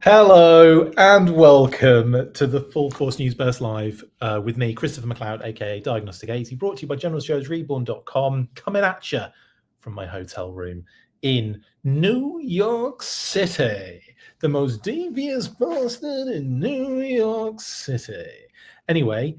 Hello and welcome to the Full Force News Burst Live with me, Christopher McLeod AKA Diagnostic 80, brought to you by General Shows REBORN.com, coming at you from my hotel room in New York City, the most devious bastard in New York City. Anyway,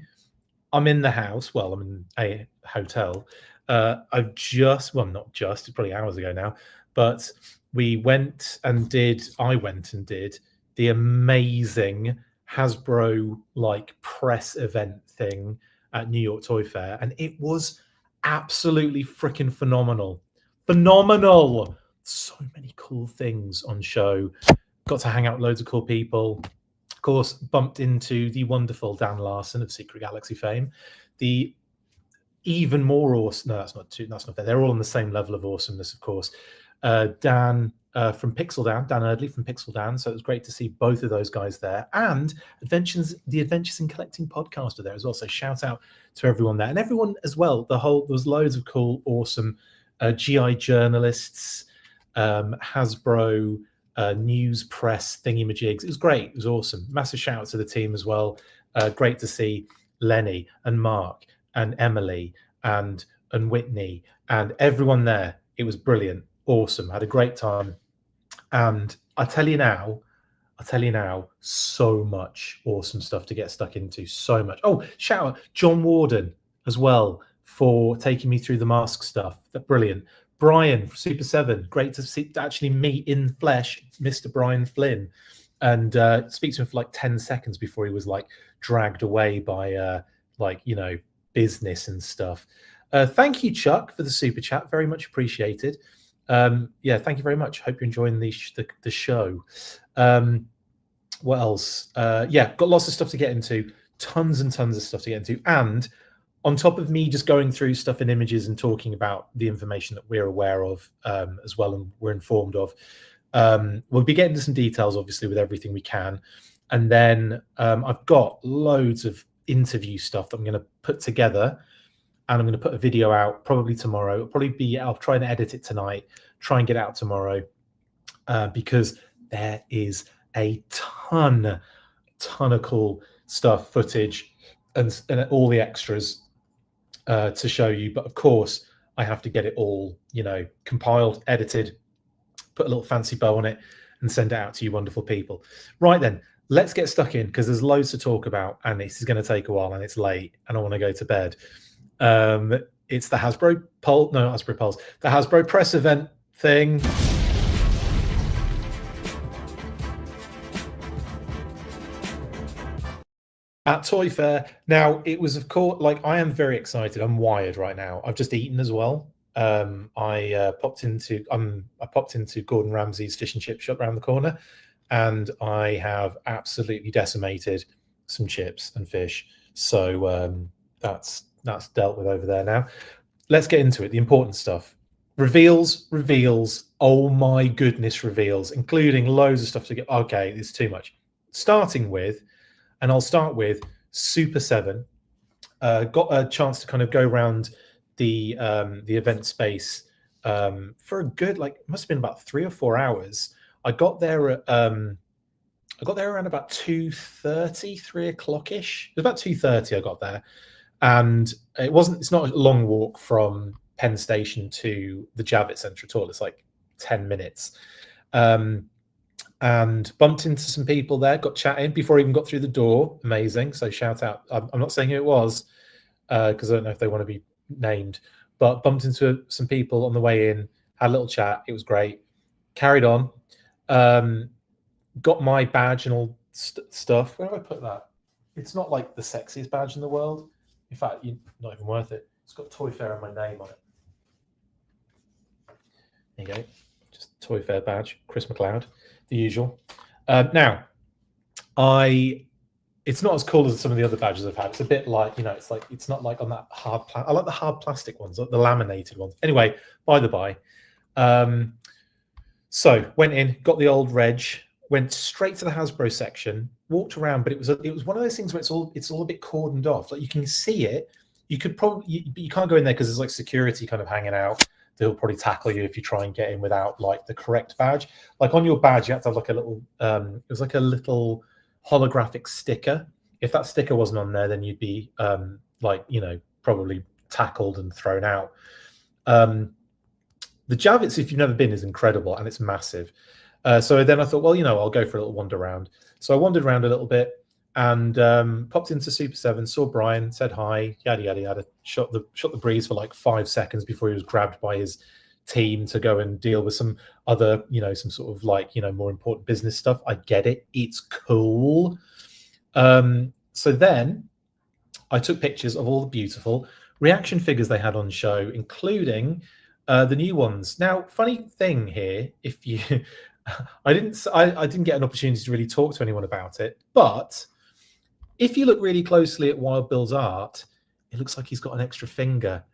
I'm in the house. Well, I'm in a hotel. I've just, well, not just, it's probably hours ago now, but I went and did the amazing Hasbro like press event thing at New York Toy Fair, and it was absolutely freaking phenomenal. Phenomenal. So many cool things on show. Got to hang out with loads of cool people. Of course, bumped into the wonderful Dan Larson of Secret Galaxy fame. The even more awesome, no, that's not fair. They're all on the same level of awesomeness, of course. Dan from Pixel Dan Erdley from Pixel Dan. So it was great to see both of those guys there. And the Adventures in Collecting podcast are there as well. So shout out to everyone there. And everyone as well, there was loads of cool, awesome GI journalists, Hasbro, news press thingamajigs. It was great. It was awesome. Massive shout out to the team as well. Great to see Lenny and Mark and Emily and Whitney and everyone there. It was brilliant. Awesome. Had a great time. And I tell you now, so much awesome stuff to get stuck into. So much. Oh, shout out John Warden as well for taking me through the mask stuff. That's brilliant. Brian from Super 7. Great to actually meet in flesh Mr. Brian Flynn and speak to him for like 10 seconds before he was like dragged away by business and stuff. Thank you, Chuck, for the super chat. Very much appreciated. Yeah, thank you very much. Hope you're enjoying the show. What else? Yeah, got lots of stuff to get into. Tons and tons of stuff to get into. And on top of me just going through stuff in images and talking about the information that we're aware of as well and we're informed of, we'll be getting into some details, obviously, with everything we can. And then I've got loads of interview stuff that I'm going to put together, and I'm going to put a video out probably tomorrow. I'll try and edit it tonight, try and get it out tomorrow, because there is a ton of cool stuff, footage, and all the extras to show you. But of course, I have to get it all, compiled, edited, put a little fancy bow on it, and send it out to you wonderful people. Right then, let's get stuck in because there's loads to talk about, and this is going to take a while, and it's late, and I want to go to bed. It's the Hasbro the Hasbro press event thing. At Toy Fair. Now, it was, of course, I am very excited. I'm wired right now. I've just eaten as well. I popped into Gordon Ramsay's fish and chip shop around the corner, and I have absolutely decimated some chips and fish. So that's dealt with over there now. Let's get into it. The important stuff. Reveals. Oh my goodness, reveals, including loads of stuff to get. Okay, it's too much. I'll start with Super 7. Got a chance to kind of go around the event space for a good, it must have been about 3 or 4 hours. I got there at around about 2:30, 3 o'clock-ish. It was about 2:30 I got there. And it's not a long walk from Penn Station to the Javits Centre at all. It's like 10 minutes. And bumped into some people there, got chatting before I even got through the door. Amazing. So shout out. I'm not saying who it was because I don't know if they want to be named, but bumped into some people on the way in, had a little chat. It was great. Carried on. Got my badge and all stuff. Where have I put that? It's not like the sexiest badge in the world. In fact, not even worth it. It's got Toy Fair and my name on it. There you go. Just Toy Fair badge. Chris McLeod, the usual. Now, it's not as cool as some of the other badges I've had. It's a bit like, it's not like on that hard I like the hard plastic ones, like the laminated ones. Anyway, by the by. So went in, got the old reg, went straight to the Hasbro section, walked around, but it was one of those things where it's all a bit cordoned off. Like you can see it. You could probably, you can't go in there because there's like security kind of hanging out. they'll probably tackle you if you try and get in without like the correct badge. Like on your badge, you had to have like a little, it was like a little holographic sticker. If that sticker wasn't on there, then you'd be like, you know, probably tackled and thrown out. The Javits, if you've never been, is incredible and it's massive. So then I thought, well, you know, I'll go for a little wander around. So I wandered around a little bit and popped into Super 7, saw Brian, said hi, yada, yada, yada, shot the breeze for like 5 seconds before he was grabbed by his team to go and deal with some other, you know, some sort of like, you know, more important business stuff. I get it. It's cool. So then I took pictures of all the beautiful reaction figures they had on show, including the new ones. Now, funny thing here, if you, I didn't get an opportunity to really talk to anyone about it, but if you look really closely at Wild Bill's art, it looks like he's got an extra finger.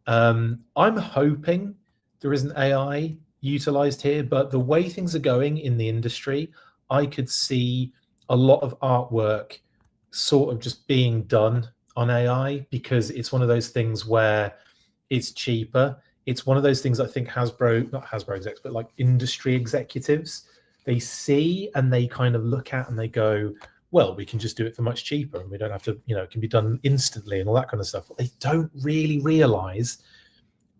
I'm hoping there isn't AI utilized here, but the way things are going in the industry, I could see a lot of artwork sort of just being done on AI because it's one of those things where it's cheaper. It's one of those things I think Hasbro, not Hasbro execs, but like industry executives, they see and they kind of look at and they go, well, we can just do it for much cheaper and we don't have to, you know, it can be done instantly and all that kind of stuff. What they don't really realize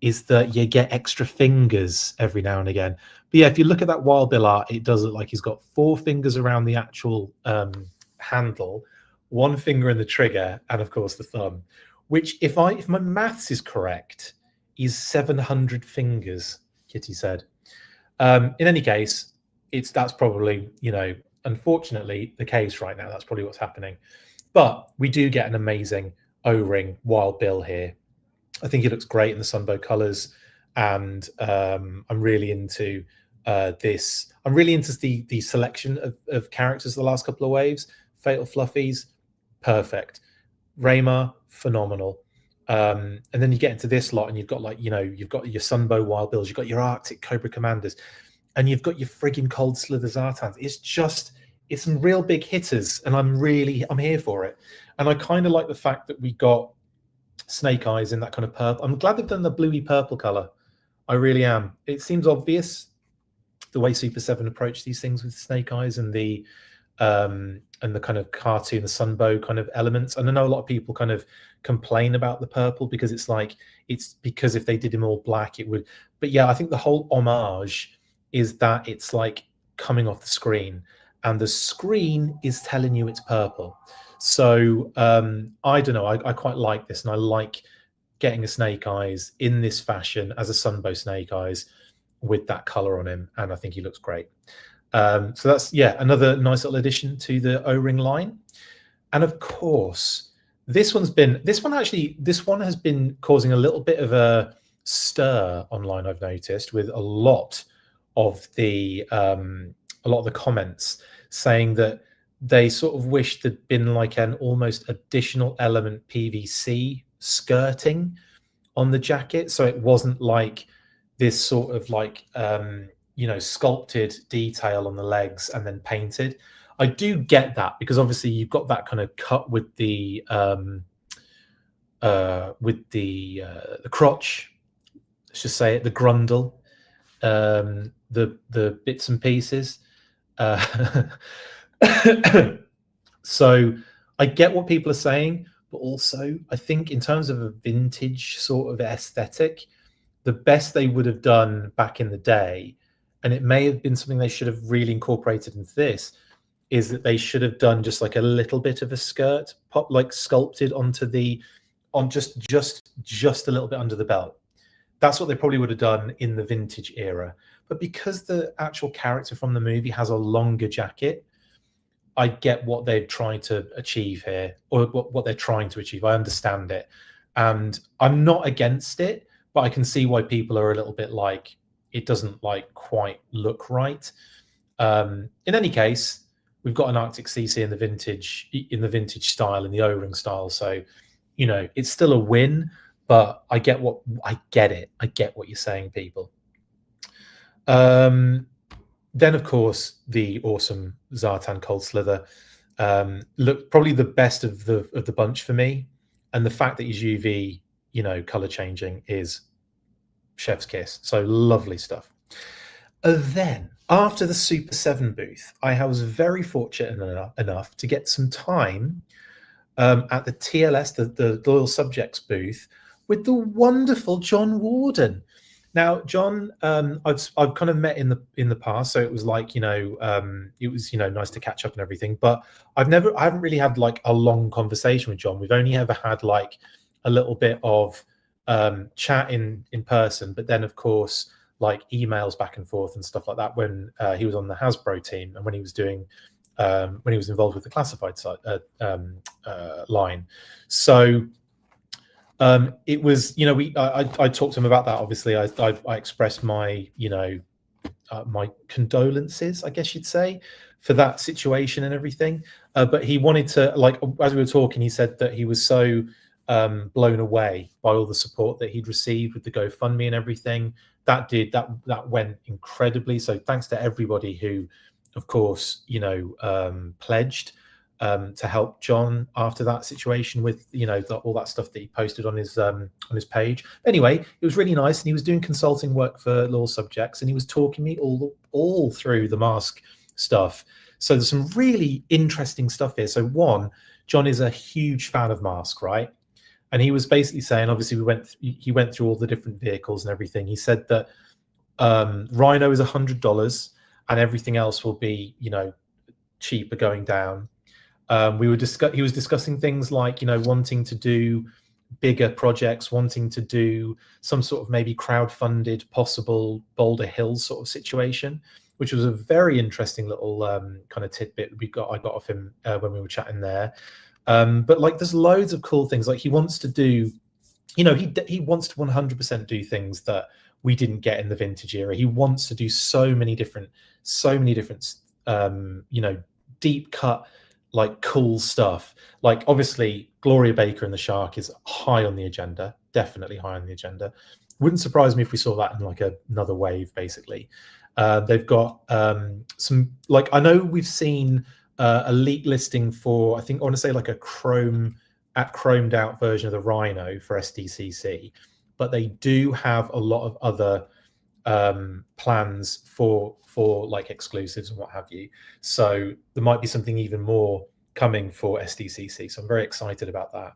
is that you get extra fingers every now and again. But yeah, if you look at that Wild Bill art, it does look like he's got 4 fingers around the actual handle, 1 finger in the trigger, and of course the thumb, which if my maths is correct, is 700 fingers, Kitty said. In any case, that's probably, you know, unfortunately the case right now. That's probably what's happening. But we do get an amazing O-ring Wild Bill here. I think it looks great in the Sunbow colors, and I'm really into this. I'm really into the selection of characters the last couple of waves. Fatal Fluffies, perfect. Raymar, phenomenal. And then you get into this lot and you've got like, you know, you've got your Sunbow Wild Bills, you've got your Arctic Cobra Commanders, and you've got your frigging Cold Slither Zartans. It's some real big hitters, and I'm here for it. And I kind of like the fact that we got Snake Eyes in that kind of purple. I'm glad they've done the bluey purple color. I really am. It seems obvious the way Super 7 approached these things with Snake Eyes and the kind of cartoon, the Sunbow kind of elements. And I know a lot of people kind of complain about the purple because it's because if they did him all black, it would. But yeah, I think the whole homage is that it's like coming off the screen, and the screen is telling you it's purple. So I don't know. I quite like this, and I like getting a Snake Eyes in this fashion as a Sunbow Snake Eyes with that color on him, and I think he looks great. So that's, yeah, another nice little addition to the O-ring line. And of course, this one has been causing a little bit of a stir online, I've noticed, with a lot of the comments saying that they sort of wish there'd been like an almost additional element PVC skirting on the jacket, so it wasn't like this sort of like you know, sculpted detail on the legs and then painted. I do get that because obviously you've got that kind of cut with the crotch, let's just say it, the grundle, the bits and pieces. So I get what people are saying, but also I think in terms of a vintage sort of aesthetic, the best they would have done back in the day, and it may have been something they should have really incorporated into this, is that they should have done just like a little bit of a skirt, like sculpted onto just a little bit under the belt. That's what they probably would have done in the vintage era. But because the actual character from the movie has a longer jacket, I get what they're trying to achieve here, or what they're trying to achieve. I understand it. And I'm not against it, but I can see why people are a little bit like, it doesn't like quite look right. In any case, we've got an Arctic CC in the vintage style, in the O-ring style. So, you know, it's still a win, but I get it. I get what you're saying, people. Then, of course, the awesome Zartan Cold Slither looked probably the best of the bunch for me, and the fact that he's UV, you know, color changing is chef's kiss. So lovely stuff. Then after the Super 7 booth, I was very fortunate enough to get some time at the TLS, the Loyal Subjects booth, with the wonderful John Warden. Now, John, I've kind of met in the past, so it was like, it was nice to catch up and everything. But I haven't really had like a long conversation with John. We've only ever had like a little bit of chat in person, but then of course like emails back and forth and stuff like that when he was on the Hasbro team and when he was doing when he was involved with the classified side, line. So it was, I talked to him about that. Obviously, I expressed my, my condolences, I guess you'd say, for that situation and everything. But he wanted to, like, as we were talking, he said that he was so blown away by all the support that he'd received with the GoFundMe and everything. That went incredibly. So thanks to everybody who, of course, pledged to help John after that situation with all that stuff that he posted on his page. Anyway, it was really nice, and he was doing consulting work for Loyal Subjects, and he was talking me all through the mask stuff. So there's some really interesting stuff here. So one, John is a huge fan of mask, right? And he was basically saying, obviously, he went through all the different vehicles and everything. He said that Rhino is $100, and everything else will be cheaper going down. He was discussing things like wanting to do bigger projects, wanting to do some sort of maybe crowdfunded possible Boulder Hills sort of situation, which was a very interesting little kind of tidbit I got off him when we were chatting there. But like there's loads of cool things. Like he wants to do, he wants to 100% do things that we didn't get in the vintage era. He wants to do so many different deep cut, like cool stuff. Like obviously Gloria Baker and the Shark is high on the agenda, definitely high on the agenda. Wouldn't surprise me if we saw that in like another wave, basically. They've got some, like, I know we've seen a leak listing for, I think I want to say like a chromed out version of the Rhino for SDCC, but they do have a lot of other plans for like exclusives and what have you. So there might be something even more coming for SDCC. So I'm very excited about that.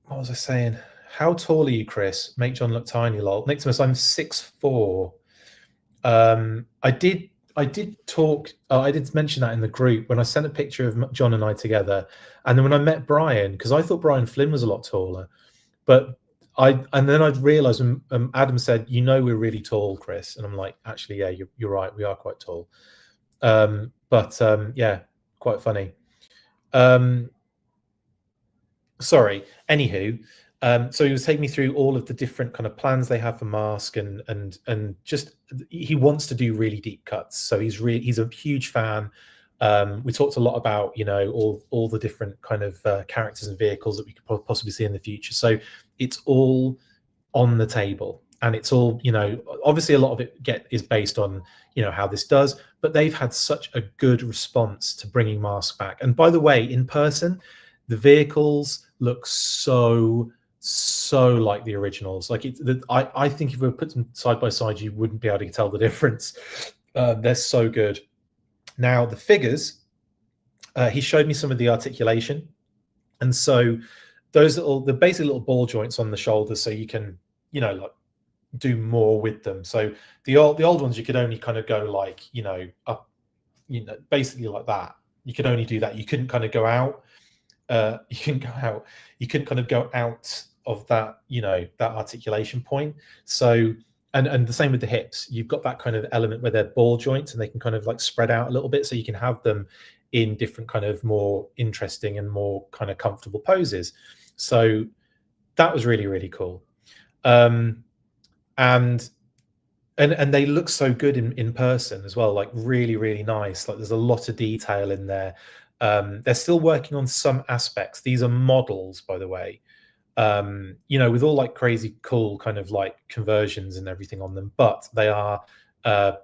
What was I saying? How tall are you, Chris? Make John look tiny, lol. Niximus, I'm 6'4". I did talk. I did mention that in the group when I sent a picture of John and I together, and then when I met Brian, because I thought Brian Flynn was a lot taller, but then I realised when Adam said, we're really tall, Chris, and I'm like, actually, yeah, you're right, we are quite tall. Yeah, quite funny. Sorry. Anywho, so he was taking me through all of the different kind of plans they have for mask, and just he wants to do really deep cuts. So he's a huge fan. We talked a lot about all the different kind of characters and vehicles that we could possibly see in the future. So it's all on the table, and it's all obviously a lot of it is based on how this does, but they've had such a good response to bringing mask back. And by the way, in person, the vehicles look so like the originals. Like I think if we put them side by side, you wouldn't be able to tell the difference. They're so good. Now the figures, he showed me some of the articulation, and so the basic little ball joints on the shoulders, so you can like do more with them. So the old ones you could only kind of go like up, basically like that. You could only do that. You couldn't kind of go out. You couldn't kind of go out of that that articulation point. So and the same with the hips. You've got that kind of element where they're ball joints and they can kind of like spread out a little bit, so you can have them in different kind of more interesting and more kind of comfortable poses. So that was really, really cool. And they look so good in person as well, like really, really nice. Like there's a lot of detail in there. They're still working on some aspects. These are models, by the way, with all like crazy cool kind of like conversions and everything on them, but they are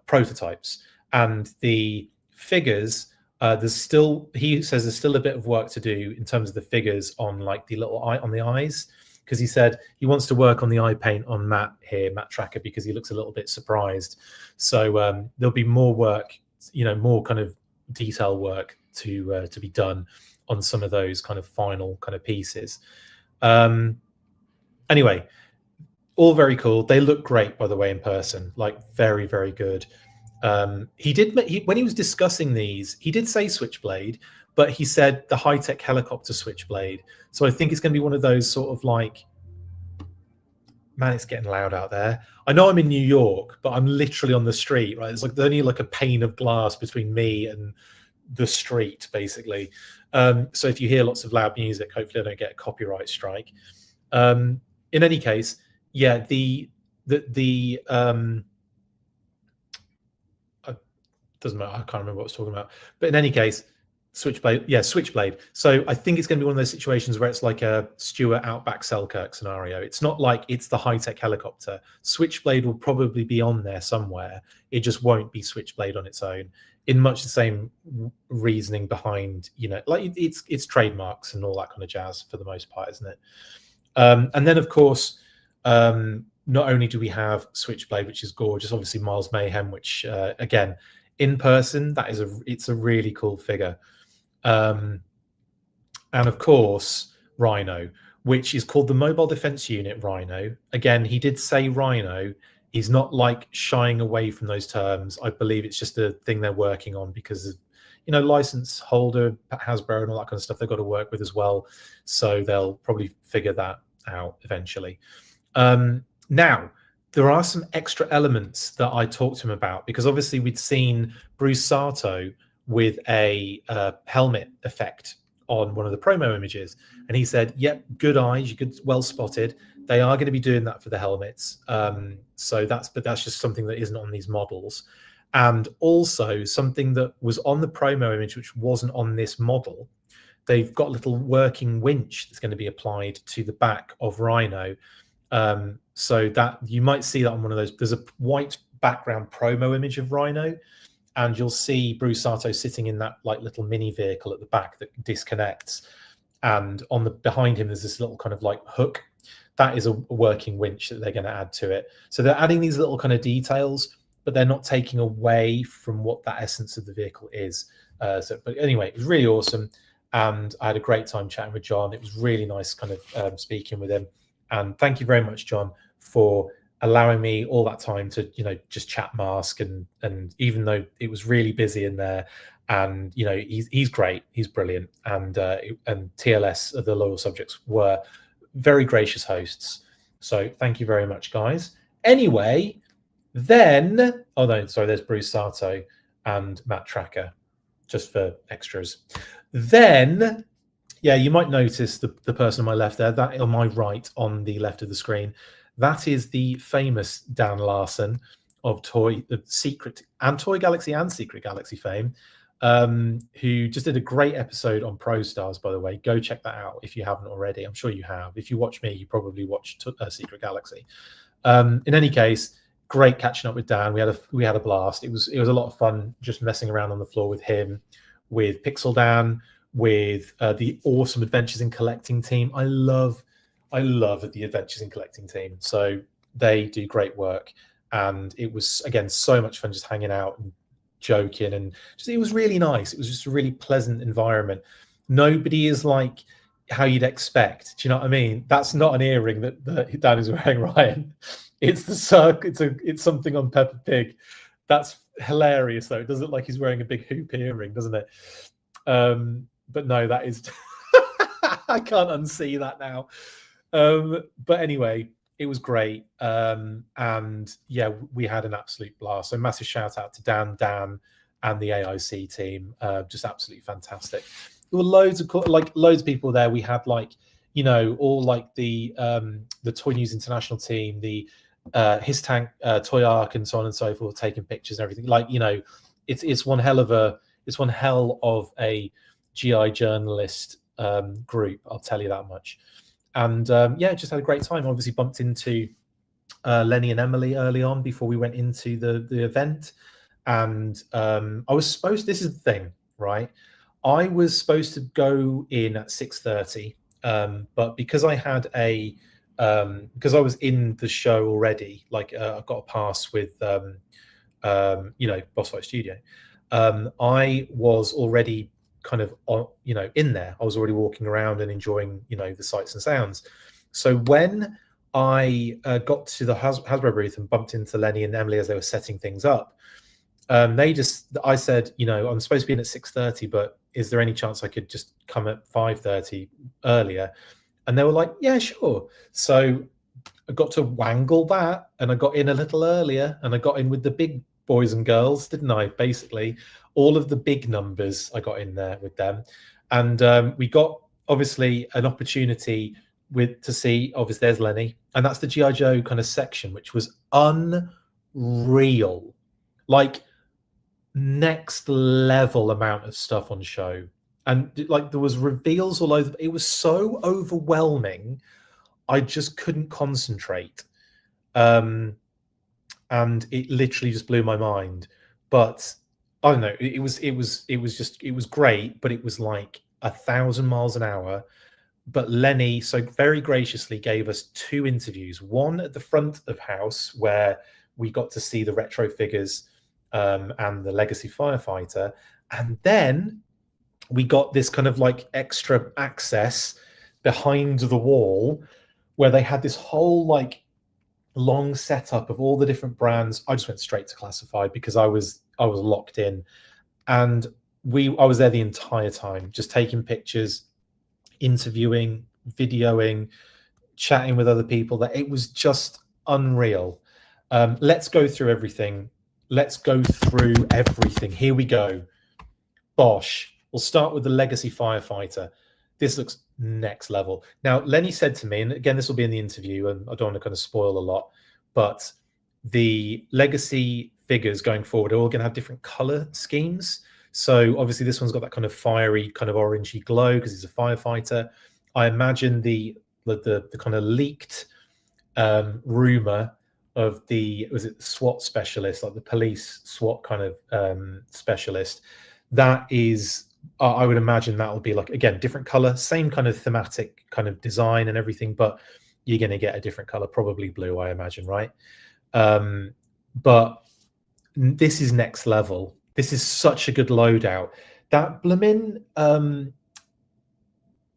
prototypes, and the figures There's still, he says there's still a bit of work to do in terms of the figures on like the little eye on the eyes, because he said he wants to work on the eye paint on Matt here, Matt Tracker, because he looks a little bit surprised. So there'll be more work, more kind of detail work to be done on some of those kind of final kind of pieces. Anyway, all very cool. They look great, by the way, in person, like very, very good. When he was discussing these, he did say Switchblade, but he said the high-tech helicopter Switchblade. So I think it's going to be one of those sort of like, man, it's getting loud out there. I know I'm in New York, but I'm literally on the street, right? It's like there's only like a pane of glass between me and the street, basically. So if you hear lots of loud music, hopefully I don't get a copyright strike. In any case, yeah, doesn't matter. I can't remember what I was talking about. But in any case, Switchblade. Yeah, Switchblade. So I think it's going to be one of those situations where it's like a Stuart Outback Selkirk scenario. It's not like it's the high-tech helicopter. Switchblade will probably be on there somewhere. It just won't be Switchblade on its own. In much the same reasoning behind, like it's trademarks and all that kind of jazz for the most part, isn't it? And then, of course, not only do we have Switchblade, which is gorgeous, obviously Miles Mayhem, which again, in person, it's a really cool figure. And of course, Rhino, which is called the Mobile Defense Unit Rhino. Again, he did say Rhino. He's not like shying away from those terms. I believe it's just a thing they're working on because of, license holder, Hasbro and all that kind of stuff they've got to work with as well. So they'll probably figure that out eventually. Now, there are some extra elements that I talked to him about, because obviously we'd seen Bruce Sato with a helmet effect on one of the promo images. And he said, yep, good eyes, well spotted. They are going to be doing that for the helmets. So that's just something that isn't on these models. And also something that was on the promo image, which wasn't on this model. They've got a little working winch that's going to be applied to the back of Rhino. So that you might see that on one of those. There's a white background promo image of Rhino, and you'll see Bruce Sato sitting in that like little mini vehicle at the back that disconnects. And on the behind him, there's this little kind of like hook. That is a working winch that they're going to add to it. So they're adding these little kind of details, but they're not taking away from what that essence of the vehicle is. But anyway, it was really awesome. And I had a great time chatting with John. It was really nice kind of speaking with him. And thank you very much, John, for allowing me all that time to, just chat mask. And even though it was really busy in there, and, he's great. He's brilliant. And TLS, the Loyal Subjects, were very gracious hosts. So thank you very much, guys. Anyway, then, oh no, sorry, there's Bruce Sato and Matt Tracker, just for extras. Then, yeah, you might notice the person on my left there, that on my right on the left of the screen, that is the famous Dan Larson of Toy Galaxy and Secret Galaxy fame, who just did a great episode on Pro Stars, by the way. Go check that out if you haven't already. I'm sure you have. If you watch me, you probably watched Secret Galaxy. In any case, great catching up with Dan. We had a blast. It was a lot of fun just messing around on the floor with him, with Pixel Dan, with the awesome Adventures in Collecting team. I love the Adventures in Collecting team. So they do great work, and it was again so much fun just hanging out and joking, and it was really nice. It was just a really pleasant environment. Nobody is like how you'd expect. Do you know what I mean? That's not an earring that Dan is wearing, Ryan. It's the circle. It's something on Peppa Pig. That's hilarious, though. It does look like he's wearing a big hoop earring, doesn't it? But no, that is I can't unsee that now. But anyway, it was great. And yeah, we had an absolute blast. So massive shout out to Dan, and the AIC team. Just absolutely fantastic. There were loads of people there. We had all like the Toy News International team, the His Tank, Toy Arc, and so on and so forth, taking pictures and everything. It's one hell of a GI journalist group, I'll tell you that much. And yeah, just had a great time. Obviously bumped into Lenny and Emily early on before we went into the event. And this is the thing. right? I was supposed to go in at 6:30, but because I had because I was in the show already, like I got a pass with Boss Fight Studio. I was already kind of in there. I was already walking around and enjoying the sights and sounds. So when I got to the Hasbro booth and bumped into Lenny and Emily as they were setting things up, I said, I'm supposed to be in at 6:30, but is there any chance I could just come at 5:30 earlier? And they were like, yeah, sure. So I got to wangle that, and I got in a little earlier, and I got in with the big boys and girls, didn't I? Basically, all of the big numbers, I got in there with them, and we got obviously an opportunity to see. Obviously, there's Lenny, and that's the GI Joe kind of section, which was unreal, like next level amount of stuff on show, and like there was reveals all over. It was so overwhelming. I just couldn't concentrate. And it literally just blew my mind. But I don't know, it was great, but it was like 1,000 miles an hour. But Lenny so very graciously gave us 2 interviews, one at the front of house where we got to see the retro figures and the Legacy Firefighter, and then we got this kind of like extra access behind the wall where they had this whole like long setup of all the different brands. I just went straight to classified because I was locked in, and I was there the entire time, just taking pictures, interviewing, videoing, chatting with other people. That it was just unreal. Let's go through everything. Here we go. Bosh. We'll start with the Legacy Firefighter. This looks next level. Now, Lenny said to me, and again, this will be in the interview, and I don't want to kind of spoil a lot, but the Legacy figures going forward are all going to have different color schemes. So obviously this one's got that kind of fiery, kind of orangey glow because he's a firefighter. I imagine the kind of leaked rumor of was it the SWAT specialist, like the police SWAT kind of specialist, that is I would imagine that will be like, again, different color, same kind of thematic kind of design and everything, but you're going to get a different color, probably blue, I imagine, right? But this is next level. This is such a good loadout. That bloomin'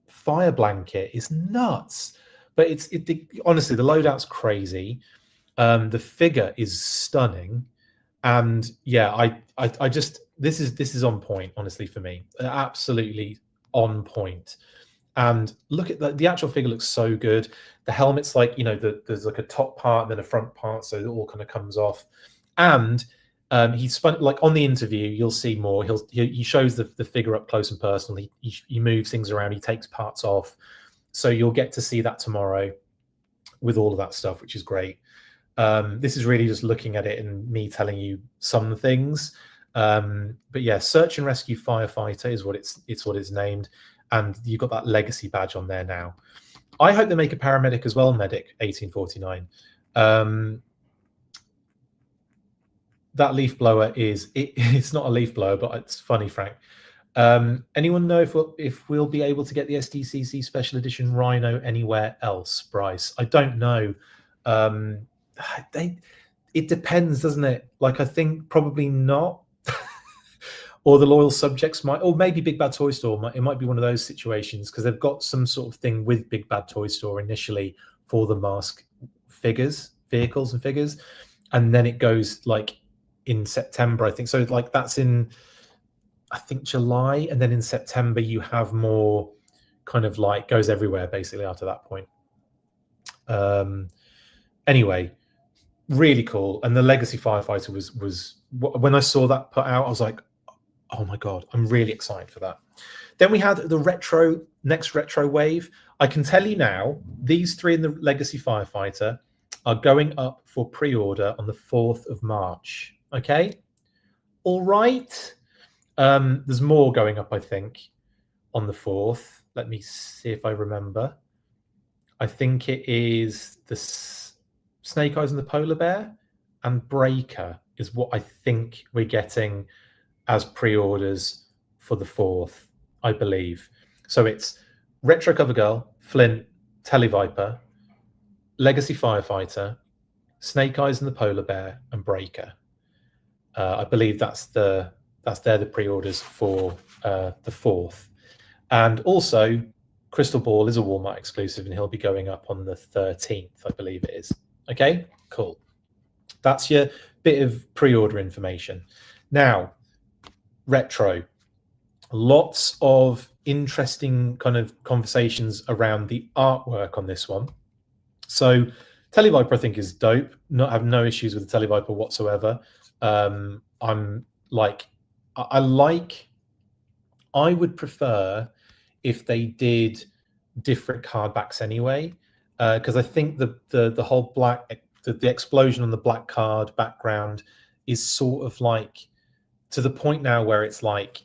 fire blanket is nuts, but honestly, the loadout's crazy. The figure is stunning, and yeah, I just this is on point, honestly, for me. Absolutely on point. And look at the actual figure looks so good. The helmet's like, there's like a top part and then a front part, so it all kind of comes off. And he's spun, like on the interview, you'll see more. He shows the figure up close and personal. He moves things around. He takes parts off. So you'll get to see that tomorrow with all of that stuff, which is great. This is really just looking at it and me telling you some things. But yeah, Search and Rescue Firefighter is what it's named, and you've got that legacy badge on there now. I hope they make a paramedic as well, Medic 1849. That leaf blower it's not a leaf blower, but it's funny, Frank. Anyone know if we'll be able to get the SDCC Special Edition Rhino anywhere else, Bryce? I don't know. It depends, doesn't it? Like, I think probably not. Or the Loyal Subjects might, or maybe Big Bad Toy Store. It might be one of those situations because they've got some sort of thing with Big Bad Toy Store initially for the mask vehicles and figures, and then it goes like in September, I think. So like that's in, I think, July, and then in September you have more kind of like goes everywhere basically after that point. Anyway, really cool. And the Legacy Firefighter was when I saw that put out, I was like, oh my god, I'm really excited for that. Then we had the next retro wave. I can tell you now, these 3 in the Legacy Firefighter are going up for pre-order on the 4th of March. Okay, all right. There's more going up, I think, on the 4th. Let me see if I remember. I think it is the Snake Eyes and the Polar Bear and Breaker is what I think we're getting as pre-orders for the 4th, I believe. So it's Retro Cover Girl, Flint, Televiper, Legacy Firefighter, Snake Eyes and the Polar Bear, and Breaker. I believe they're the pre-orders for the 4th. And also, Crystal Ball is a Walmart exclusive, and he'll be going up on the 13th, I believe it is. Okay, cool. That's your bit of pre-order information. Now, retro. Lots of interesting kind of conversations around the artwork on this one. So Televiper, I think, is dope. Have no issues with the Televiper whatsoever. I would prefer if they did different card backs anyway, because I think the whole black, the explosion on the black card background is sort of like to the point now where it's like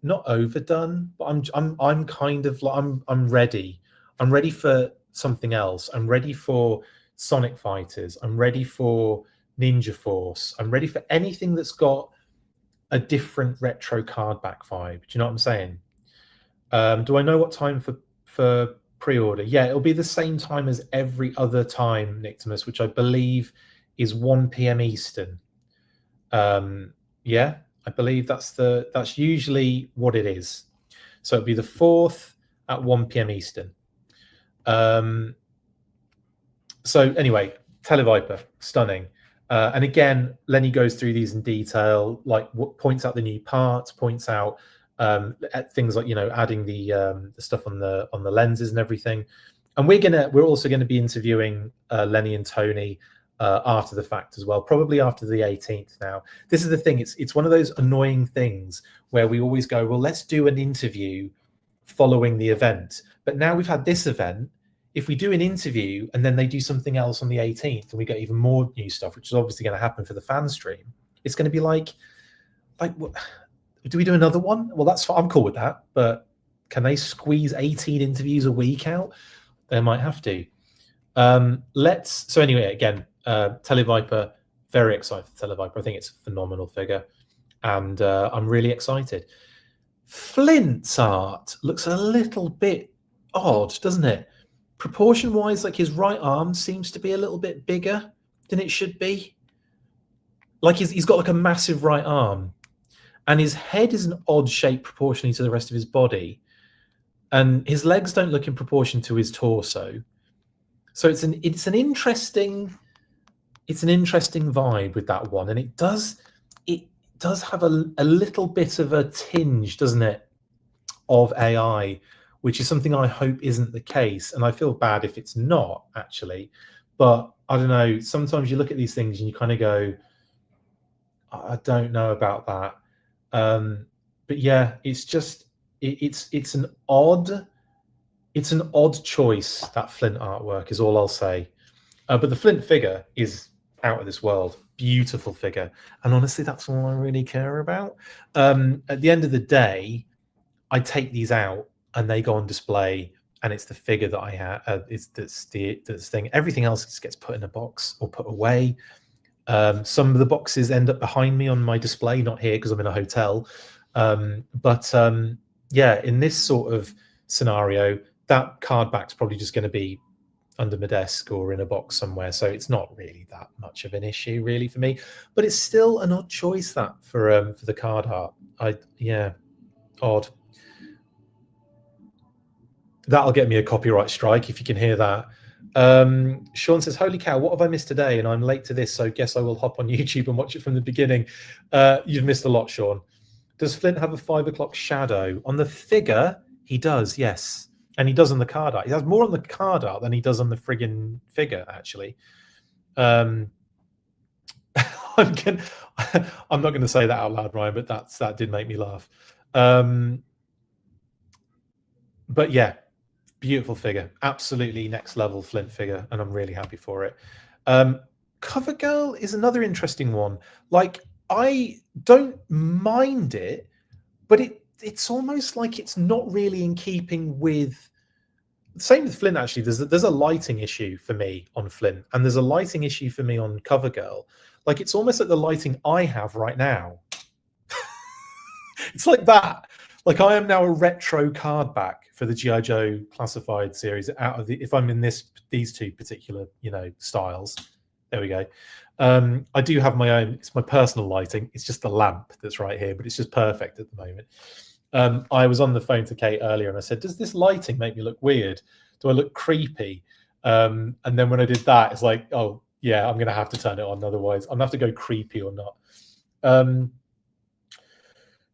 not overdone, but I'm kind of like I'm ready. I'm ready for something else. I'm ready for Sonic Fighters. I'm ready for Ninja Force. I'm ready for anything that's got a different retro card back vibe. Do you know what I'm saying? Do I know what time for pre-order? Yeah, it'll be the same time as every other time, Nictimus, which I believe is 1 p.m. Eastern. Yeah, I believe that's usually what it is. So it'll be the 4th at 1 p.m. Eastern. So anyway, Televiper, stunning. And again, Lenny goes through these in detail, like what points out the new parts, points out at things like, you know, adding the stuff on the lenses and everything. And we're also gonna be interviewing Lenny and Tony after the fact as well, probably after the 18th. Now, this is the thing; it's one of those annoying things where we always go, well, let's do an interview following the event. But now we've had this event. If we do an interview and then they do something else on the 18th and we get even more new stuff, which is obviously going to happen for the fan stream, it's going to be like, what, do we do another one? Well, that's I'm cool with that, but can they squeeze 18 interviews a week out? They might have to. So anyway, again, Televiper, very excited for Televiper. I think it's a phenomenal figure, and I'm really excited. Flint's art looks a little bit odd, doesn't it? Proportion wise, like his right arm seems to be a little bit bigger than it should be. Like he's got like a massive right arm, and his head is an odd shape proportionally to the rest of his body, and his legs don't look in proportion to his torso. So it's an interesting vibe with that one, and it does have a little bit of a tinge, doesn't it, of AI, which is something I hope isn't the case. And I feel bad if it's not, actually. But I don't know, sometimes you look at these things and you kind of go, I don't know about that. But yeah, it's just, it's an odd choice, that Flint artwork is all I'll say. But the Flint figure is out of this world. Beautiful figure. And honestly, that's all I really care about. At the end of the day, I take these out and they go on display, and it's the figure that I have. It's this thing. Everything else just gets put in a box or put away. Some of the boxes end up behind me on my display, not here because I'm in a hotel. Yeah, in this sort of scenario, that card back's probably just going to be under my desk or in a box somewhere. So it's not really that much of an issue, really, for me. But it's still an odd choice, that for the card art. Yeah, odd. That'll get me a copyright strike if you can hear that. Sean says, holy cow, what have I missed today? And I'm late to this, so guess I will hop on YouTube and watch it from the beginning. You've missed a lot, Sean. Does Flint have a 5 o'clock shadow? On the figure, he does, yes. And he does on the card art. He has more on the card art than he does on the friggin' figure, actually. I'm not going to say that out loud, Ryan, but that did make me laugh. But yeah, beautiful figure. Absolutely next level Flint figure, and I'm really happy for it. Cover Girl is another interesting one. Like, I don't mind it, but it's almost like it's not really in keeping with. Same with Flint, actually. There's a lighting issue for me on Flint, and there's a lighting issue for me on Cover Girl. Like, it's almost like the lighting I have right now. It's like that. Like I am now a retro card back for the G.I. Joe classified series out of the, if I'm in these two particular, styles. There we go. I do have my own, it's my personal lighting. It's just the lamp that's right here, but it's just perfect at the moment. I was on the phone to Kate earlier and I said, does this lighting make me look weird? Do I look creepy? And then when I did that, it's like, oh yeah, I'm going to have to turn it on. Otherwise I'm going to have to go creepy or not.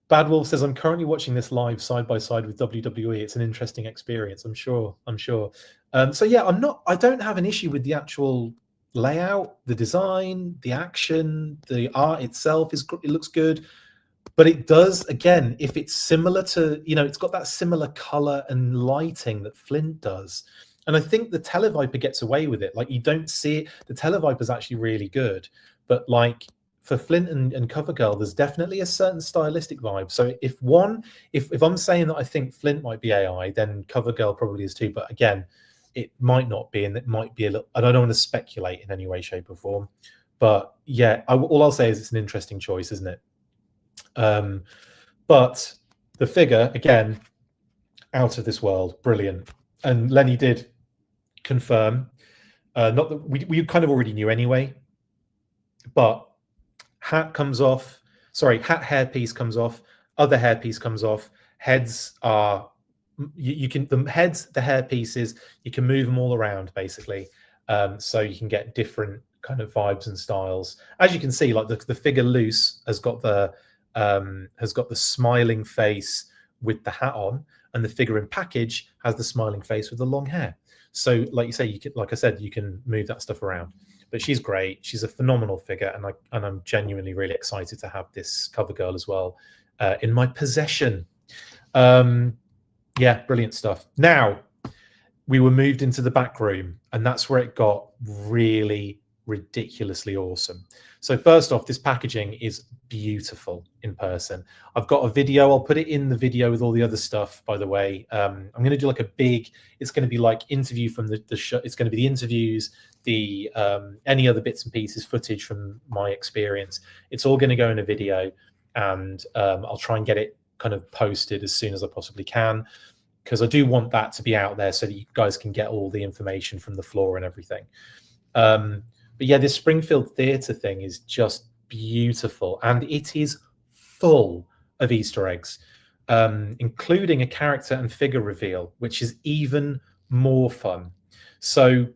Bad Wolf says, I'm currently watching this live side by side with WWE. It's an interesting experience. I'm sure. So yeah, I don't have an issue with the actual layout, the design, the action, the art itself it looks good. But it does, again, if it's similar to, it's got that similar color and lighting that Flint does. And I think the Televiper gets away with it. Like you don't see it. The Televiper is actually really good. But like for Flint and CoverGirl, there's definitely a certain stylistic vibe. So if I'm saying that I think Flint might be AI, then CoverGirl probably is too. But again, it might not be, and it might be a little, and I don't want to speculate in any way, shape, or form. But yeah, all I'll say is it's an interesting choice, isn't it? But the figure, again, out of this world, brilliant. And Lenny did confirm, not that we kind of already knew anyway, but hat comes off, sorry, hat hairpiece comes off, other hairpiece comes off, heads are, you can, the heads, the hairpieces, you can move them all around basically. So you can get different kind of vibes and styles. As you can see, like the figure loose has got the smiling face with the hat on, and the figure in package has the smiling face with the long hair. So like you say, you can, like I said, you can move that stuff around. But she's great. She's a phenomenal figure, and I'm genuinely really excited to have this CoverGirl as well in my possession. Yeah, brilliant stuff. Now we were moved into the back room, and that's where it got really ridiculously awesome. So first off, this packaging is beautiful in person. I've got a video. I'll put it in the video with all the other stuff, by the way. I'm going to do like a big, it's going to be like interview from the show. It's going to be the interviews, the any other bits and pieces, footage from my experience. It's all going to go in a video, and I'll try and get it kind of posted as soon as I possibly can, because I do want that to be out there so that you guys can get all the information from the floor and everything. But yeah, this Springfield Theatre thing is just beautiful, and it is full of Easter eggs, including a character and figure reveal, which is even more fun. So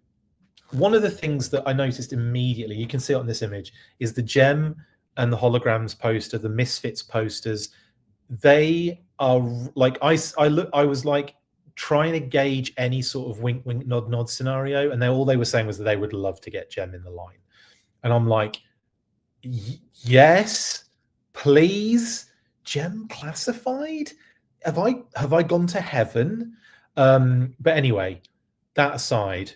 one of the things that I noticed immediately, you can see it on this image, is the Gem and the Holograms poster, the Misfits posters. They are like, I was like trying to gauge any sort of wink, wink, nod, nod scenario, and all they were saying was that they would love to get Gem in the line. And I'm like, yes, please, Gem classified? Have I gone to heaven? But anyway, that aside,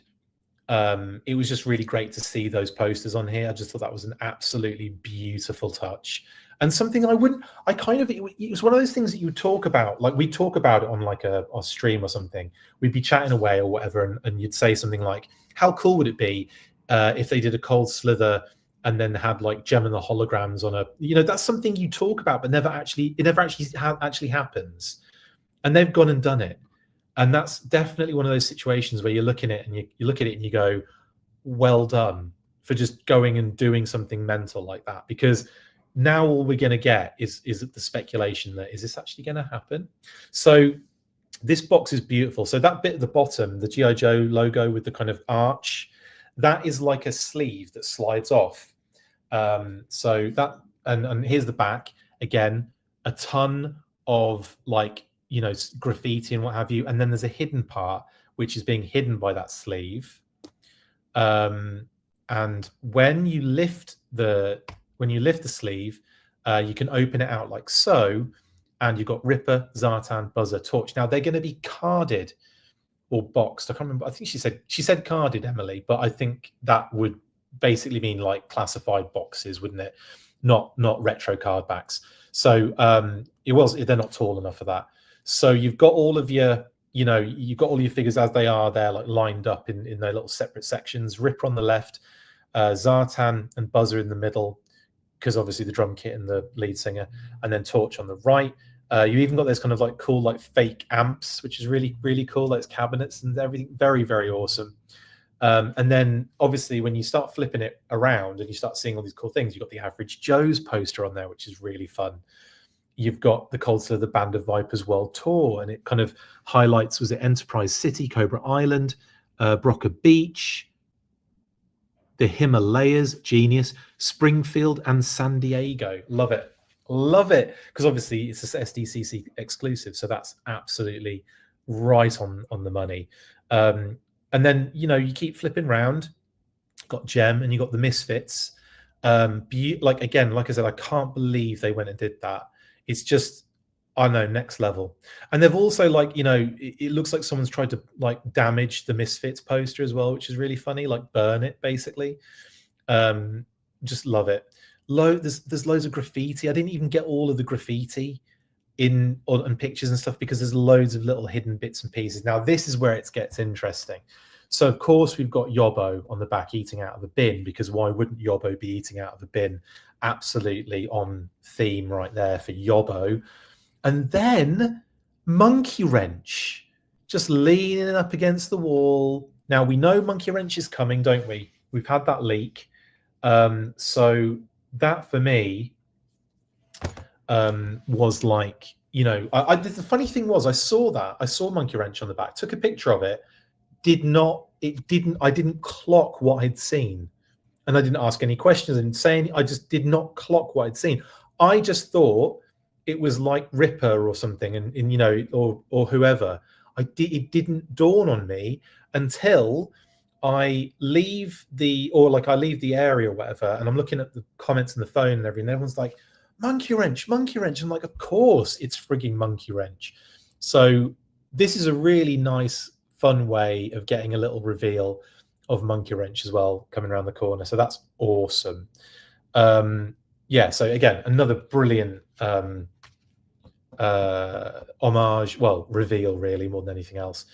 it was just really great to see those posters on here. I just thought that was an absolutely beautiful touch, and something it was one of those things that you would talk about, like we talk about it on like a stream or something. We'd be chatting away or whatever, and you'd say something like, how cool would it be if they did a cold Slither and then had like Gem and the Holograms on a, that's something you talk about, but it never actually happens. And they've gone and done it. And that's definitely one of those situations where you're looking at it and you look at it and you go, well done for just going and doing something mental like that. Because now all we're going to get is the speculation that, is this actually going to happen? So this box is beautiful. So that bit at the bottom, the G.I. Joe logo with the kind of arch, that is like a sleeve that slides off. So that, and here's the back. Again, a ton of like, graffiti and what have you. And then there's a hidden part, which is being hidden by that sleeve. And when you lift the sleeve, you can open it out like so, and you've got Ripper, Zartan, Buzzer, Torch. Now they're going to be carded or boxed. I can't remember. I think she said carded, Emily, but I think that would basically mean like classified boxes, wouldn't it? Not retro card backs. So they're not tall enough for that. So you've got all of your, you've got all your figures as they are there, like lined up in their little separate sections. Ripper on the left, Zartan and Buzzer in the middle, because obviously the drum kit and the lead singer, and then Torch on the right. You even got those kind of like cool like fake amps, which is really, really cool. Those cabinets and everything, very, very awesome. And then obviously when you start flipping it around and you start seeing all these cool things, you've got the Average Joe's poster on there, which is really fun. You've got the Cold Slither Band of Vipers World Tour, and it kind of highlights, was it Enterprise City, Cobra Island, Broca Beach, the Himalayas, genius, Springfield, and San Diego. Love it. Love it. Because obviously it's a SDCC exclusive, so that's absolutely right on the money. And then, you know, you keep flipping around, got Gem, and you got the Misfits. Like, again, like I said, I can't believe they went and did that. It's just, I know, next level. And they've also, like, you know, it looks like someone's tried to like damage the Misfits poster as well, which is really funny, like burn it basically. Just love it. There's loads of graffiti. I didn't even get all of the graffiti on pictures and stuff because there's loads of little hidden bits and pieces. Now this is where it gets interesting. So of course we've got Yobbo on the back eating out of the bin, because why wouldn't Yobbo be eating out of the bin? Absolutely on theme right there for Yobbo. And then Monkey Wrench just leaning up against the wall. Now we know Monkey Wrench is coming, don't we? We've had that leak. So that for me was like, you know, the funny thing was I saw Monkey Wrench on the back, took a picture of it, I didn't clock what I'd seen, and I didn't ask any questions, I didn't say any, I just did not clock what I'd seen. I just thought it was like Ripper or something, and you know, or whoever. It didn't dawn on me until I leave the area or whatever, and I'm looking at the comments on the phone and everything, and everyone's like, Monkey Wrench, Monkey Wrench. I'm like, of course it's frigging Monkey Wrench. So this is a really nice, fun way of getting a little reveal of Monkey Wrench as well coming around the corner. So that's awesome. Yeah, so again, another brilliant homage, well, reveal really, more than anything else.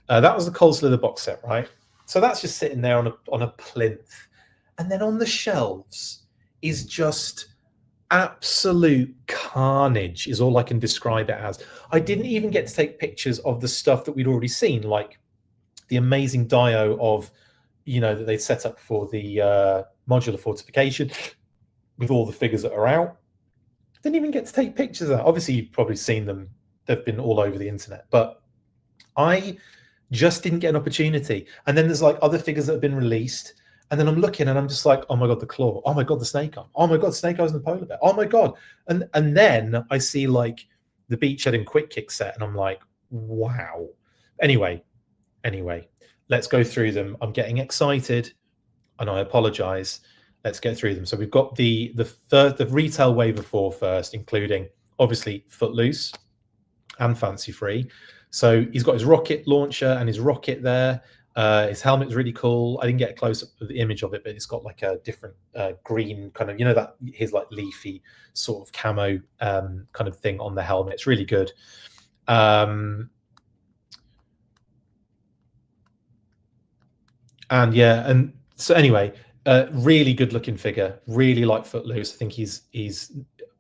That was the Cold Slither box set, right? So that's just sitting there on a plinth. And then on the shelves is just absolute carnage, is all I can describe it as. I didn't even get to take pictures of the stuff that we'd already seen, like the amazing dio of, you know, that they'd set up for the modular fortification with all the figures that are out. Didn't even get to take pictures of that. Obviously, you've probably seen them. They've been all over the internet. But I just didn't get an opportunity. And then there's like other figures that have been released. And then I'm looking and I'm just like, oh my God, the claw. Oh my God, the snake eye. Oh my God, Snake Eyes and the polar bear. Oh my God. And then I see like the Beachhead and Quick Kick set. And I'm like, wow. Anyway, let's go through them. I'm getting excited and I apologize. Let's get through them. So we've got the retail wave of 4 first, including obviously Footloose and Fancy Free. So he's got his rocket launcher and his rocket there. His helmet's really cool. I didn't get a close up of the image of it, but it's got like a different green kind of, you know, that his like leafy sort of camo kind of thing on the helmet. It's really good. And yeah, and so anyway, really good looking figure. Really like Footloose. I think he's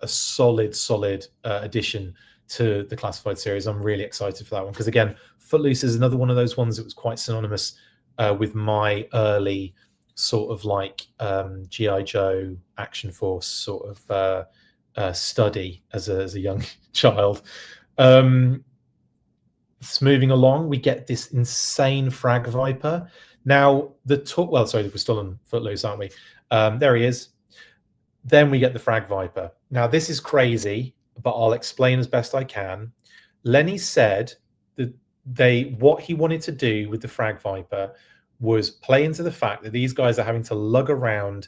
a solid addition to the classified series. I'm really excited for that one because again, Footloose is another one of those ones that was quite synonymous with my early sort of like G.I. Joe Action Force sort of study as a young child. Moving along, we get this insane Frag Viper. Now, we're still on Footloose, aren't we? There he is. Then we get the Frag Viper. Now, this is crazy, but I'll explain as best I can. Lenny said that what he wanted to do with the Frag Viper was play into the fact that these guys are having to lug around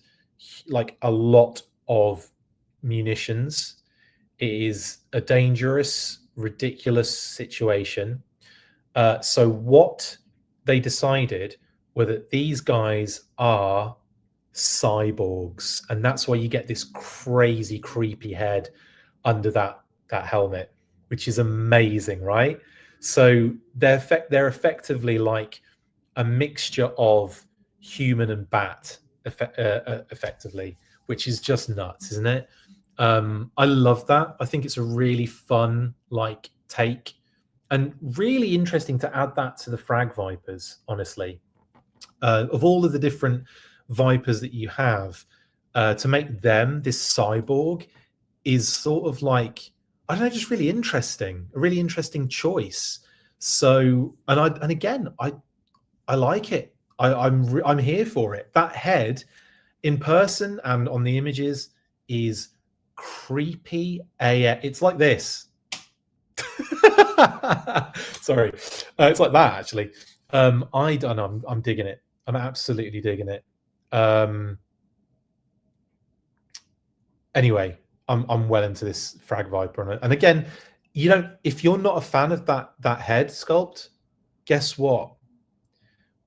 like a lot of munitions. It is a dangerous, ridiculous situation. So what they decided were that these guys are cyborgs, and that's why you get this crazy, creepy head under that helmet, which is amazing, right? So they're effectively like a mixture of human and bat, effectively, which is just nuts, isn't it? I love that. I think it's a really fun like take, and really interesting to add that to the Frag Vipers. Honestly, of all of the different Vipers that you have, to make them this cyborg is sort of like, I don't know, just really interesting. A really interesting choice. So, and again, I like it. I'm here for it. That head in person and on the images is creepy. It's like this. Sorry, it's like that actually. I don't know. I'm digging it. I'm absolutely digging it. Anyway, I'm well into this Frag Viper, and again, you don't. If you're not a fan of that head sculpt, guess what?